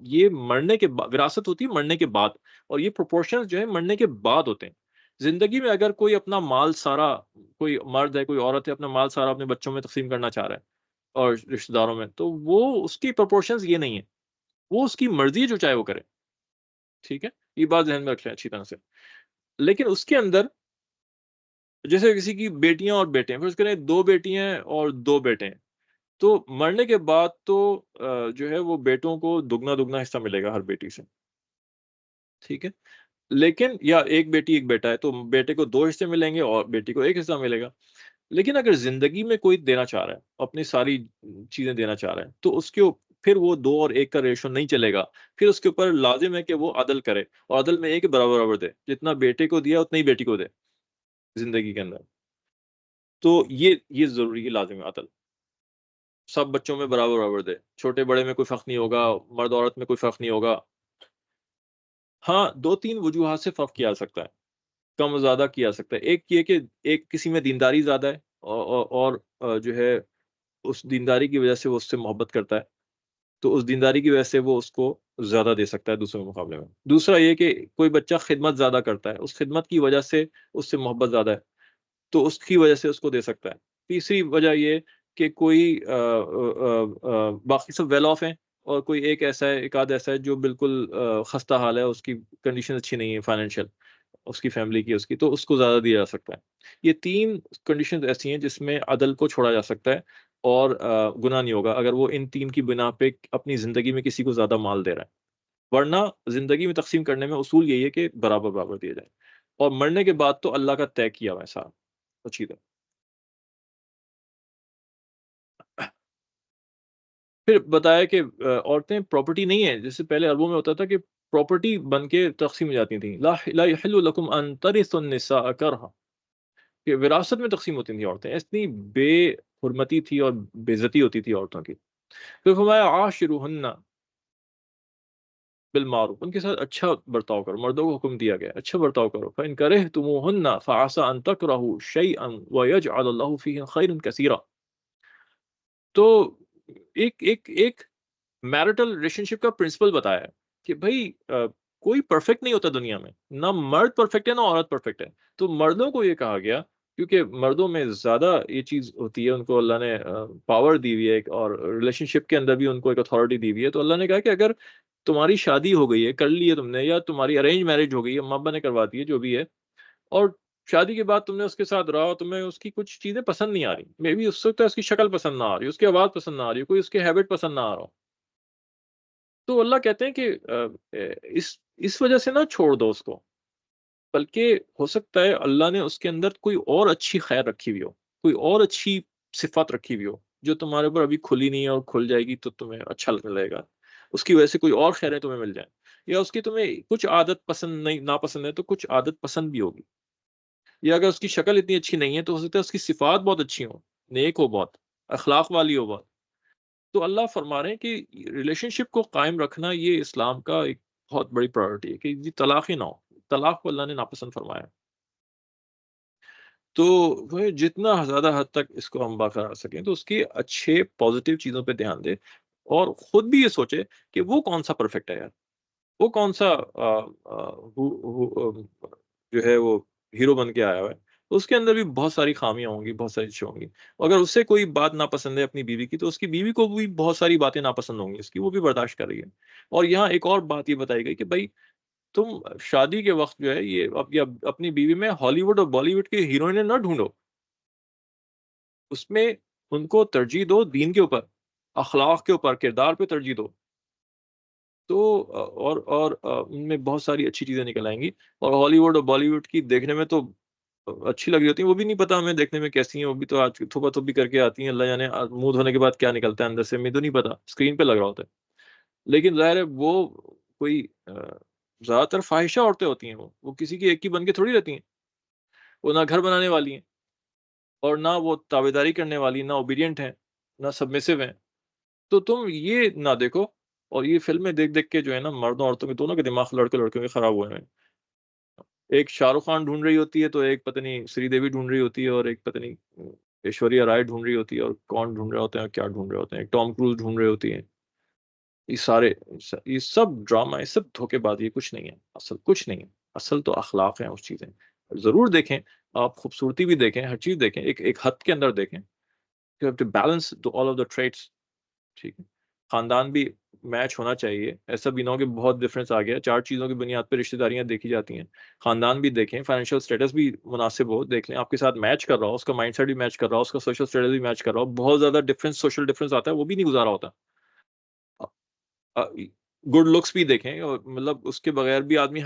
یہ مرنے کے بعد وراثت ہوتی ہے، مرنے کے بعد، اور یہ پروپورشنز جو ہیں مرنے کے بعد ہوتے ہیں۔ زندگی میں اگر کوئی اپنا مال سارا، کوئی مرد ہے، کوئی عورت ہے، اپنا مال سارا اپنے بچوں میں تقسیم کرنا چاہ رہا ہے اور رشتہ داروں میں، تو وہ اس کی پروپورشنز یہ نہیں ہے، وہ اس کی مرضی ہے جو چاہے وہ کرے، ٹھیک ہے؟ یہ بات ذہن میں رکھ لیں اچھی طرح سے۔ لیکن اس کے اندر جیسے کسی کی بیٹیاں اور بیٹے ہیں، پھر اس کے دو بیٹیاں ہیں اور دو بیٹے ہیں، تو مرنے کے بعد تو جو ہے وہ بیٹوں کو دگنا دگنا حصہ ملے گا ہر بیٹی سے، ٹھیک ہے؟ لیکن یا ایک بیٹی ایک بیٹا ہے تو بیٹے کو دو حصے ملیں گے اور بیٹی کو ایک حصہ ملے گا۔ لیکن اگر زندگی میں کوئی دینا چاہ رہا ہے، اپنی ساری چیزیں دینا چاہ رہا ہے، تو اس کے پھر وہ دو اور ایک کا ریشو نہیں چلے گا، پھر اس کے اوپر لازم ہے کہ وہ عدل کرے، اور عدل میں ایک برابر برابر دے، جتنا بیٹے کو دیا اتنا ہی بیٹی کو دے زندگی کے اندر۔ تو یہ ضروری ہے، لازم ہے عدل، سب بچوں میں برابر برابر دے، چھوٹے بڑے میں کوئی فرق نہیں ہوگا، مرد عورت میں کوئی فرق نہیں ہوگا۔ ہاں، دو تین وجوہات سے فرق کیا جا سکتا ہے، کم و زیادہ کیا جا سکتا ہے۔ ایک یہ کہ ایک کسی میں دینداری زیادہ ہے، اور جو ہے اس دینداری کی وجہ سے وہ اس سے محبت کرتا ہے، تو اس دینداری کی وجہ سے وہ اس کو زیادہ دے سکتا ہے دوسروں کے مقابلے میں۔ دوسرا یہ کہ کوئی بچہ خدمت زیادہ کرتا ہے، اس خدمت کی وجہ سے اس سے محبت زیادہ ہے، تو اس کی وجہ سے اس کو دے سکتا ہے۔ تیسری وجہ یہ کہ کوئی باقی سب ویل آف ہیں، اور کوئی ایک ایسا ہے، ایک آدھ ایسا ہے جو بالکل خستہ حال ہے، اس کی کنڈیشن اچھی نہیں ہے فائنینشیل، اس کی فیملی کی، اس کی، تو اس کو زیادہ دیا جا سکتا ہے۔ یہ تین کنڈیشنز ایسی ہیں جس میں عدل کو چھوڑا جا سکتا ہے، اور گناہ نہیں ہوگا اگر وہ ان تین کی بنا پہ اپنی زندگی میں کسی کو زیادہ مال دے رہا ہے۔ ورنہ زندگی میں تقسیم کرنے میں اصول یہی ہے کہ برابر برابر دیا جائے، اور مرنے کے بعد تو اللہ کا طے کیا ہوا ہے سارا اچھی طرح۔ پھر بتایا کہ عورتیں پراپرٹی نہیں ہیں، جیسے پہلے عربوں میں ہوتا تھا کہ پراپرٹی بن کے تقسیم ہو جاتی تھیں، لا یحل لکم ان ترثوا النساء کرہا، کہ وراثت میں تقسیم ہوتی تھیں عورتیں، اتنی بے حرمتی تھی اور بے عزتی ہوتی تھی عورتوں کی۔ پھر فرمایا عاشروہن بالمعروف، ان کے ساتھ اچھا برتاؤ کرو، مردوں کو حکم دیا گیا اچھا برتاؤ کرو۔ فإن کرہتموہن فعسى ان تکرہوا شیئا ویجعل اللہ فیہ خیرا کثیرا۔ تو ایک میرٹل ریلیشن شپ کا پرنسپل بتایا ہے کہ بھائی کوئی پرفیکٹ نہیں ہوتا دنیا میں، نہ مرد پرفیکٹ ہے نہ عورت پرفیکٹ ہے، تو مردوں کو یہ کہا گیا کیونکہ مردوں میں زیادہ یہ چیز ہوتی ہے، ان کو اللہ نے پاور دی ہوئی ہے اور ریلیشن شپ کے اندر بھی ان کو ایک اتھارٹی دی ہوئی ہے، تو اللہ نے کہا کہ اگر تمہاری شادی ہو گئی ہے، کر لی ہے تم نے، یا تمہاری ارینج میرج ہو گئی ہے، ماں نے کروا دی ہے جو بھی ہے، اور شادی کے بعد تم نے اس کے ساتھ رہا، تمہیں اس کی کچھ چیزیں پسند نہیں آ رہی، مے بی اس وقت اس کی شکل پسند نہ آ رہی، اس کی آواز پسند نہ آ رہی، کوئی اس کے ہیبٹ پسند نہ آ رہا ہو، تو اللہ کہتے ہیں کہ اس وجہ سے نہ چھوڑ دو اس کو، بلکہ ہو سکتا ہے اللہ نے اس کے اندر کوئی اور اچھی خیر رکھی ہوئی ہو، کوئی اور اچھی صفات رکھی ہوئی ہو جو تمہارے اوپر ابھی کھلی نہیں ہے، اور کھل جائے گی تو تمہیں اچھا لگنے لگے گا، اس کی وجہ سے کوئی اور خیریں تمہیں مل جائیں، یا اس کی تمہیں کچھ عادت پسند نہیں، ناپسند ہے تو کچھ عادت پسند بھی ہوگی، یا اگر اس کی شکل اتنی اچھی نہیں ہے تو ہو سکتا ہے اس کی صفات بہت اچھی ہوں، نیک ہو، بہت اخلاق والی ہو، بہت، تو اللہ فرما رہے ہیں کہ ریلیشن شپ کو قائم رکھنا یہ اسلام کا ایک بہت بڑی پرائورٹی ہے کہ جی طلاق ہی نہ ہو. طلاق کو اللہ نے ناپسند فرمایا. تو وہ جتنا زیادہ حد تک اس کو ہم برقرار سکیں تو اس کی اچھے پازیٹیو چیزوں پہ دھیان دے اور خود بھی یہ سوچے کہ وہ کون سا پرفیکٹ ہے یار، وہ کون سا جو ہے وہ ہیرو بن کے آیا ہوا ہے. اس کے اندر بھی بہت ساری خامیاں ہوں گی، بہت ساری چیزیں ہوں گی. اگر اس سے کوئی بات ناپسند ہے اپنی بیوی کی تو اس کی بیوی کو بھی بہت ساری باتیں ناپسند ہوں گی اس کی، وہ بھی برداشت کر رہی ہے. اور یہاں ایک اور بات یہ بتائی گئی کہ بھائی تم شادی کے وقت جو ہے یہ اپنی بیوی میں ہالی ووڈ اور بالی ووڈ کی ہیروئنیں نہ ڈھونڈو، اس میں ان کو ترجیح دو دین کے اوپر، اخلاق کے اوپر، کردار پہ ترجیح دو. تو اور ان میں بہت ساری اچھی چیزیں نکل آئیں گی. اور ہالی ووڈ اور بالی ووڈ کی دیکھنے میں تو اچھی لگ رہی ہوتی ہیں، وہ بھی نہیں پتا ہمیں دیکھنے میں کیسی ہیں، وہ بھی تو آج تھوپا تھوپی کر کے آتی ہیں، اللہ جانے منہ دھونے کے بعد کیا نکلتا ہے اندر سے ہمیں تو نہیں پتا، اسکرین پہ لگ رہا ہوتا ہے. لیکن ظاہر ہے وہ کوئی زیادہ تر فاحشہ عورتیں ہوتی ہیں، وہ کسی کی ایک کی بن کے تھوڑی رہتی ہیں. وہ نہ گھر بنانے والی ہیں اور نہ وہ تابعداری کرنے والی، نہ اوبیڈینٹ ہیں، نہ سبمسو ہیں. تو تم یہ نہ دیکھو. اور یہ فلمیں دیکھ دیکھ کے جو ہے نا مردوں عورتوں کے دونوں کے دماغ لڑکیوں کے خراب ہوئے ہیں. ایک شاہ رخ خان ڈھونڈ رہی ہوتی ہے تو ایک پتہ نہیں سری دیوی ڈھونڈ رہی ہوتی ہے اور ایک پتہ نہیں ایشوریا رائے ڈھونڈ رہی ہوتی ہے اور کون ڈھونڈ رہے ہوتے ہیں اور کیا ڈھونڈ رہے ہوتے ہیں، ایک ٹام کروز ڈھونڈ رہے ہوتی ہیں. یہ سارے یہ سب ڈرامہ، یہ سب دھوکے بازی، یہ کچھ نہیں ہے، اصل کچھ نہیں ہے. اصل تو اخلاق ہیں اس چیزیں. ضرور دیکھیں، آپ خوبصورتی بھی دیکھیں، ہر چیز دیکھیں، ایک حد کے اندر دیکھیں. You have to balance all of the traits. ٹھیک ہے. خاندان بھی میچ ہونا چاہیے، ایسا بھی نہ ہو کہ بہت ڈفرینس آ گیا. 4 چیزوں کی بنیاد پہ رشتہ داریاں دیکھی جاتی ہیں. خاندان بھی دیکھیں، فائنینشیل اسٹیٹس بھی مناسب ہو، دیکھ لیں آپ کے ساتھ میچ کر رہا ہو، اس کا مائنڈ سیٹ بھی میچ کر رہا ہو، اس کا سوشل اسٹیٹس بھی میچ کر رہا ہو. بہت زیادہ ڈفرینس، سوشل ڈفرینس آتا ہے، وہ بھی نہیں گزارا ہوتا. گڈ لکس بھی دیکھیں، اور مطلب اس کے بغیر بھی آدمی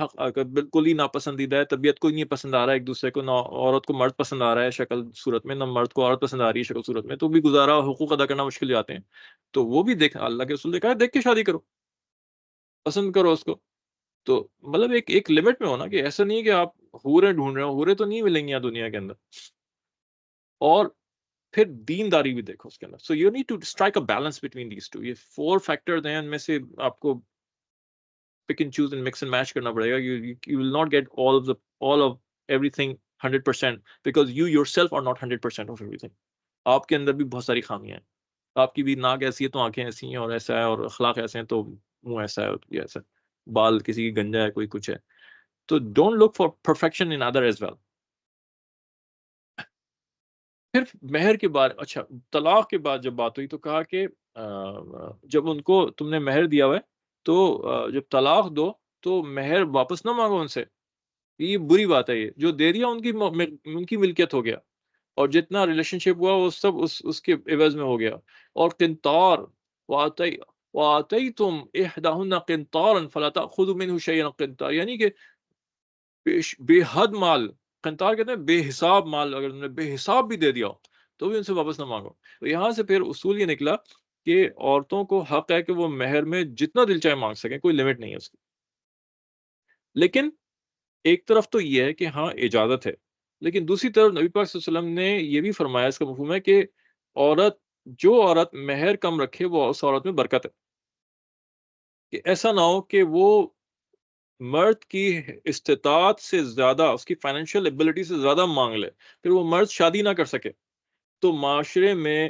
بالکل ہی ناپسندیدہ ہے، طبیعت کو نہیں پسند آ رہا ہے ایک دوسرے کو، نہ عورت کو مرد پسند آ رہا ہے شکل صورت میں، نہ مرد کو عورت پسند آ رہی ہے شکل صورت میں، تو بھی گزارا حقوق ادا کرنا مشکل جاتے ہیں. تو وہ بھی دیکھ، اللہ کے رسول نے کہا ہے دیکھ کے شادی کرو، پسند کرو اس کو. تو مطلب ایک لمٹ میں ہونا، کہ ایسا نہیں ہے کہ آپ حوریں ڈھونڈ رہے ہو، حوریں تو نہیں ملیں گی یہاں دنیا کے اندر. اور پھر دینداری بھی دیکھو اس کے اندر. So you need to strike a balance between these two. یہ 4 فیکٹرز ہیں، ان میں سے آپ کو pick and choose and mix and match کرنا پڑے گا. You will not get all of everything 100% because you yourself are not 100% of everything. آپ کے اندر بھی بہت ساری خامیاں ہیں. آپ کی بھی ناک ایسی ہے تو آنکھیں ایسی ہیں، اور ایسا ہے، اور اخلاق ایسے ہیں تو منہ ایسا ہے، اور یہ ایسا ہے، بال کسی کی گنجا ہے، کوئی کچھ ہے. تو don't look for perfection in other as well. پھر مہر کے بعد، اچھا طلاق کے بعد جب بات ہوئی تو کہا کہ جب ان کو تم نے مہر دیا ہوا ہے تو جب طلاق دو تو مہر واپس نہ مانگو ان سے. یہ بری بات ہے. یہ جو دے دیا ان کی ملکیت ہو گیا، اور جتنا ریلیشن شپ ہوا وہ سب اس کے عوض میں ہو گیا. اور قنطار وآتیتم احداہن قنطارا فلا تأخذوا منه شیئا قنطار، یعنی کہ بے حد مال، قنطار کہتے ہیں بے حساب مال، اگر تم نے بے حساب بھی دے دیا تو بھی ان سے واپس نہ مانگو. تو یہاں سے پھر اصول یہ نکلا کہ عورتوں کو حق ہے کہ وہ مہر میں جتنا دل چاہے مانگ سکیں، کوئی لمٹ نہیں ہے اس کی. لیکن ایک طرف تو یہ ہے کہ ہاں اجازت ہے، لیکن دوسری طرف نبی پاک صلی اللہ علیہ وسلم نے یہ بھی فرمایا، اس کا مفہوم ہے کہ جو عورت مہر کم رکھے وہ اس عورت میں برکت ہے. کہ ایسا نہ ہو کہ وہ مرد کی استطاعت سے زیادہ، اس کی فائنینشیل ایبلٹی سے زیادہ مانگ لے، پھر وہ مرد شادی نہ کر سکے تو معاشرے میں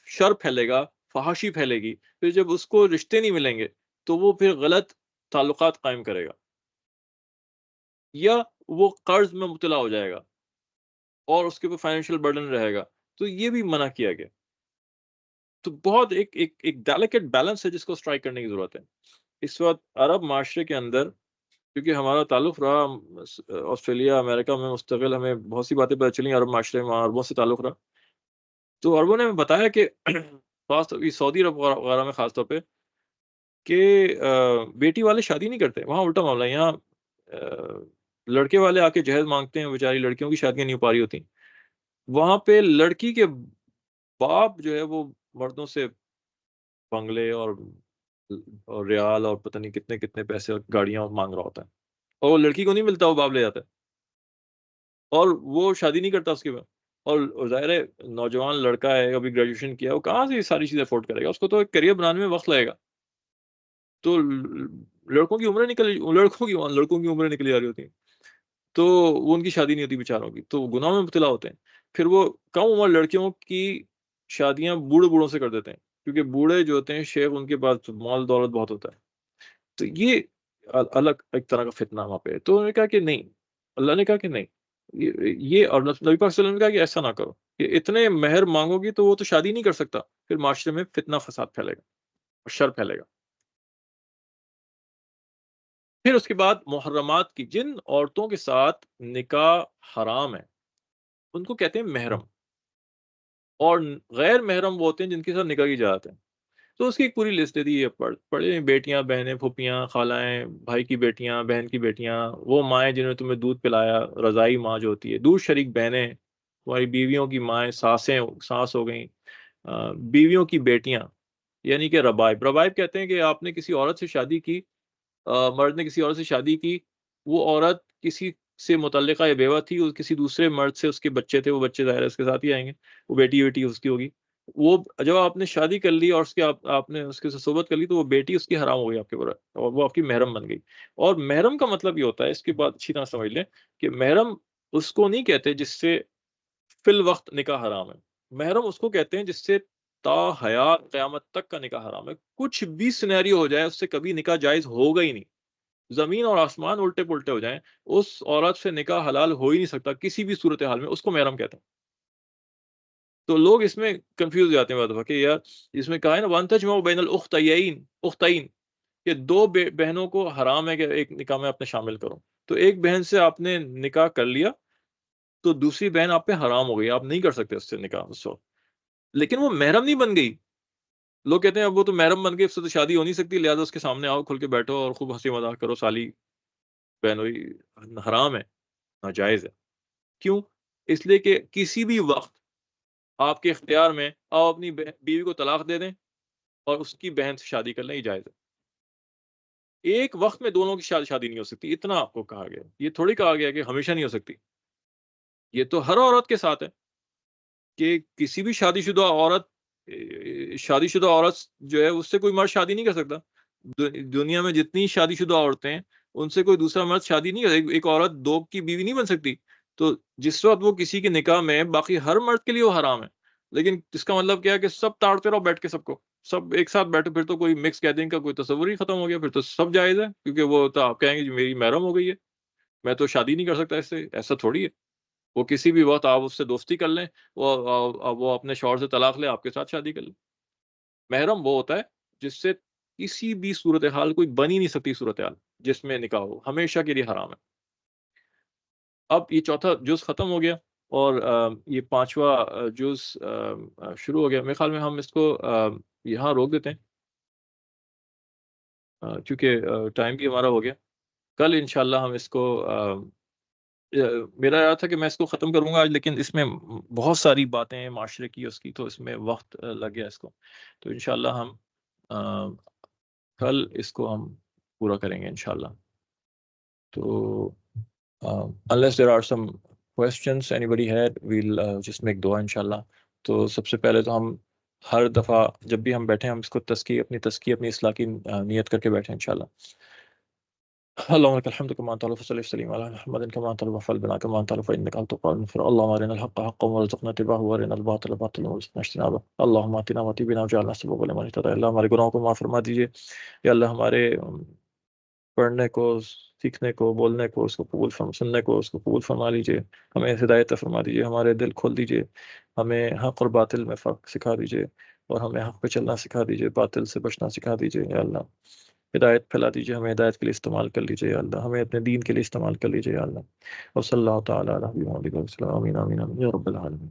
شر پھیلے گا، فحاشی پھیلے گی. پھر جب اس کو رشتے نہیں ملیں گے تو وہ پھر غلط تعلقات قائم کرے گا، یا وہ قرض میں مبتلا ہو جائے گا اور اس کے اوپر فائنینشیل برڈن رہے گا. تو یہ بھی منع کیا گیا. تو بہت ایک ڈیلیکیٹ بیلنس ہے جس کو اسٹرائک کرنے کی ضرورت ہے. اس وقت عرب معاشرے کے اندر، کیونکہ ہمارا تعلق رہا آسٹریلیا امریکہ میں مستقل، ہمیں بہت سی باتیں پتہ چلیں عرب معاشرے میں، عربوں سے تعلق رہا. تو عربوں نے ہمیں بتایا کہ خاص طور سعودی عرب وغیرہ میں خاص طور پہ، کہ بیٹی والے شادی نہیں کرتے. وہاں الٹا معاملہ ہے. یہاں لڑکے والے آ کے جہیز مانگتے ہیں، بیچاری لڑکیوں کی شادیاں نہیں ہو پا رہی ہوتی. وہاں پہ لڑکی کے باپ جو ہے وہ مردوں سے بنگلے اور ریال اور پتہ نہیں کتنے کتنے پیسے اور گاڑیاں مانگ رہا ہوتا ہے، اور وہ لڑکی کو نہیں ملتا، وہ باپ لے جاتا ہے، اور وہ شادی نہیں کرتا اس کے بعد. اور ظاہر ہے نوجوان لڑکا ہے، ابھی گریجویشن کیا، وہ کہاں سے یہ ساری چیزیں افورڈ کرے گا؟ اس کو تو ایک کریئر بنانے میں وقت لگے گا. تو لڑکوں کی عمریں لڑکوں کی عمریں نکلی جا رہی ہوتی ہیں، تو وہ ان کی شادی نہیں ہوتی بیچاروں کی، تو گناہ میں مبتلا ہوتے ہیں. پھر وہ کم عمر لڑکیوں کی شادیاں بوڑھوں سے کر دیتے ہیں، کیونکہ بوڑھے جو ہوتے ہیں شیخ، ان کے پاس مال دولت بہت ہوتا ہے. تو یہ الگ ایک طرح کا فتنہ وہاں پہ. تو انہوں نے کہا کہ نہیں، اللہ نے کہا کہ نہیں، یہ اور نبی پاک صلی اللہ علیہ وسلم نے کہا کہ ایسا نہ کرو، کہ اتنے مہر مانگو گی تو وہ تو شادی نہیں کر سکتا، پھر معاشرے میں فتنہ فساد پھیلے گا اور شر پھیلے گا. پھر اس کے بعد محرمات کی، جن عورتوں کے ساتھ نکاح حرام ہے ان کو کہتے ہیں محرم، اور غیر محرم وہ ہوتے ہیں جن کے ساتھ نکاح کی اجازت ہے. تو اس کی ایک پوری لسٹ دے دی ہے، پڑھے، بیٹیاں، بہنیں، پھوپھیاں، خالائیں، بھائی کی بیٹیاں، بہن کی بیٹیاں، وہ مائیں جنہوں نے تمہیں دودھ پلایا، رضائی ماں جو ہوتی ہے، دور شریک بہنیں، تمہاری بیویوں کی مائیں، ساس ہو گئیں، بیویوں کی بیٹیاں، یعنی کہ ربائب کہتے ہیں کہ آپ نے کسی عورت سے شادی کی، مرد نے کسی عورت سے شادی کی، وہ عورت کسی سے متعلقہ یا بیوہ تھی، اور کسی دوسرے مرد سے اس کے بچے تھے، وہ بچے ظاہر ہے اس کے ساتھ ہی آئیں گے، وہ بیٹی اس کی ہوگی. وہ جب آپ نے شادی کر لی اور اس کے آپ نے اس کے صحبت کر لی، تو وہ بیٹی اس کی حرام ہو گئی آپ کے اوپر، اور وہ آپ کی محرم بن گئی. اور محرم کا مطلب یہ ہوتا ہے، اس کی بات اچھی طرح سمجھ لیں، کہ محرم اس کو نہیں کہتے جس سے فی الوقت نکاح حرام ہے. محرم اس کو کہتے ہیں جس سے تا حیات قیامت تک کا نکاح حرام ہے. کچھ بھی سینیریو ہو جائے، اس سے کبھی نکاح جائز ہوگا ہی نہیں. زمین اور آسمان الٹے پلٹے ہو جائیں، اس عورت سے نکاح حلال ہو ہی نہیں سکتا کسی بھی صورتحال میں. اس کو محرم کہتے ہیں. تو لوگ اس میں کنفیوز جاتے ہیں بعض دفعہ کہ یار اس میں کہا ہے نا وَأَن تَجْمَعُوا بَيْنَ الْأُخْتَيْنِ، کہ دو بہنوں کو حرام ہے کہ ایک نکاح میں آپ نے شامل کرو. تو ایک بہن سے آپ نے نکاح کر لیا تو دوسری بہن آپ پہ حرام ہو گئی، آپ نہیں کر سکتے اس سے نکاح اس وقت. لیکن وہ محرم نہیں بن گئی. لوگ کہتے ہیں اب وہ تو محرم بن گئی، اس سے تو شادی ہو نہیں سکتی، لہٰذا اس کے سامنے آؤ، کھل کے بیٹھو اور خوب ہنسی مذاق کرو، سالی بہنوئی. حرام ہے، ناجائز ہے. کیوں؟ اس لیے کہ کسی بھی وقت آپ کے اختیار میں آپ اپنی بیوی کو طلاق دے دیں اور اس کی بہن سے شادی کر لیں، یہ جائز ہے. ایک وقت میں دونوں کی شادی نہیں ہو سکتی، اتنا آپ کو کہا گیا. یہ تھوڑی کہا گیا کہ ہمیشہ نہیں ہو سکتی. یہ تو ہر عورت کے ساتھ ہے کہ کسی بھی شادی شدہ عورت جو ہے اس سے کوئی مرد شادی نہیں کر سکتا. دنیا میں جتنی شادی شدہ عورتیں ہیں ان سے کوئی دوسرا مرد شادی نہیں کر. ایک عورت دو کی بیوی نہیں بن سکتی. تو جس وقت وہ کسی کے نکاح میں، باقی ہر مرد کے لیے وہ حرام ہے. لیکن اس کا مطلب کیا ہے کہ سب تاڑتے رہو بیٹھ کے، سب کو سب ایک ساتھ بیٹھو، پھر تو کوئی مکس گیدرنگ کا کوئی تصور ہی ختم ہو گیا. پھر تو سب جائز ہے، کیونکہ وہ تو آپ کہیں گے میری محرم ہو گئی ہے، میں تو شادی نہیں کر سکتا اس سے. ایسا تھوڑی ہے. وہ کسی بھی وقت آپ اس سے دوستی کر لیں، وہ اپنے شوہر سے طلاق لے، آپ کے ساتھ شادی کر لیں. محرم وہ ہوتا ہے جس سے کسی بھی صورتحال کوئی بن ہی نہیں سکتی صورتحال جس میں نکاح ہو، ہمیشہ کے لیے حرام ہے. اب یہ چوتھا جز ختم ہو گیا اور یہ پانچواں جز شروع ہو گیا. میرے خیال میں ہم اس کو یہاں روک دیتے ہیں، کیونکہ ٹائم بھی ہمارا ہو گیا. کل انشاءاللہ ہم اس کو میرا ارادہ تھا کہ میں اس کو ختم کروں گا آج، لیکن اس میں بہت ساری باتیں ہیں معاشرے کی اس کی، تو اس میں وقت لگ گیا اس کو. تو انشاءاللہ ہم کل اس کو ہم پورا کریں گے انشاءاللہ. تو unless there are some questions anybody had, we'll just make dua انشاءاللہ. تو سب سے پہلے تو ہم ہر دفعہ جب بھی ہم بیٹھیں ہم اس کو اپنی اصلاح کی نیت کر کے بیٹھیں انشاءاللہ. اللهم لك الحمد كما أنت وصلي وسلم على محمد كما أنت وفعل بنا كما أنت فإنك أنت القادر المغفور. اللهم أرنا الحق حقا وارزقنا اتباعه وأرنا الباطل باطلا وارزقنا اجتنابه. اللهم آتنا واتبنا وجعلنا سببا لمن اهتدى. اللہ ہمارے گناہوں کو معاف فرما دیجیے. یا اللہ ہمارے پڑھنے کو، سیکھنے کو، بولنے کو، اس کو قبول سننے کو اس کو قبول فرما لیجیے. ہمیں ہدایت فرما دیجیے، ہمارے دل کھول دیجیے، ہمیں حق اور باطل میں فرق سکھا دیجیے، اور ہمیں حق پہ چلنا سکھا دیجیے، باطل سے بچنا سکھا دیجیے. یا اللہ ہدایت پھیلا دیجیے، ہمیں ہدایت کے لیے استعمال کر لیجیے. یا اللہ ہمیں اپنے دین کے لیے استعمال کر لیجیے. یا اللہ. وصلی اللہ تعالیٰ علیہ وسلم. آمین آمین آمین یا رب العالمین.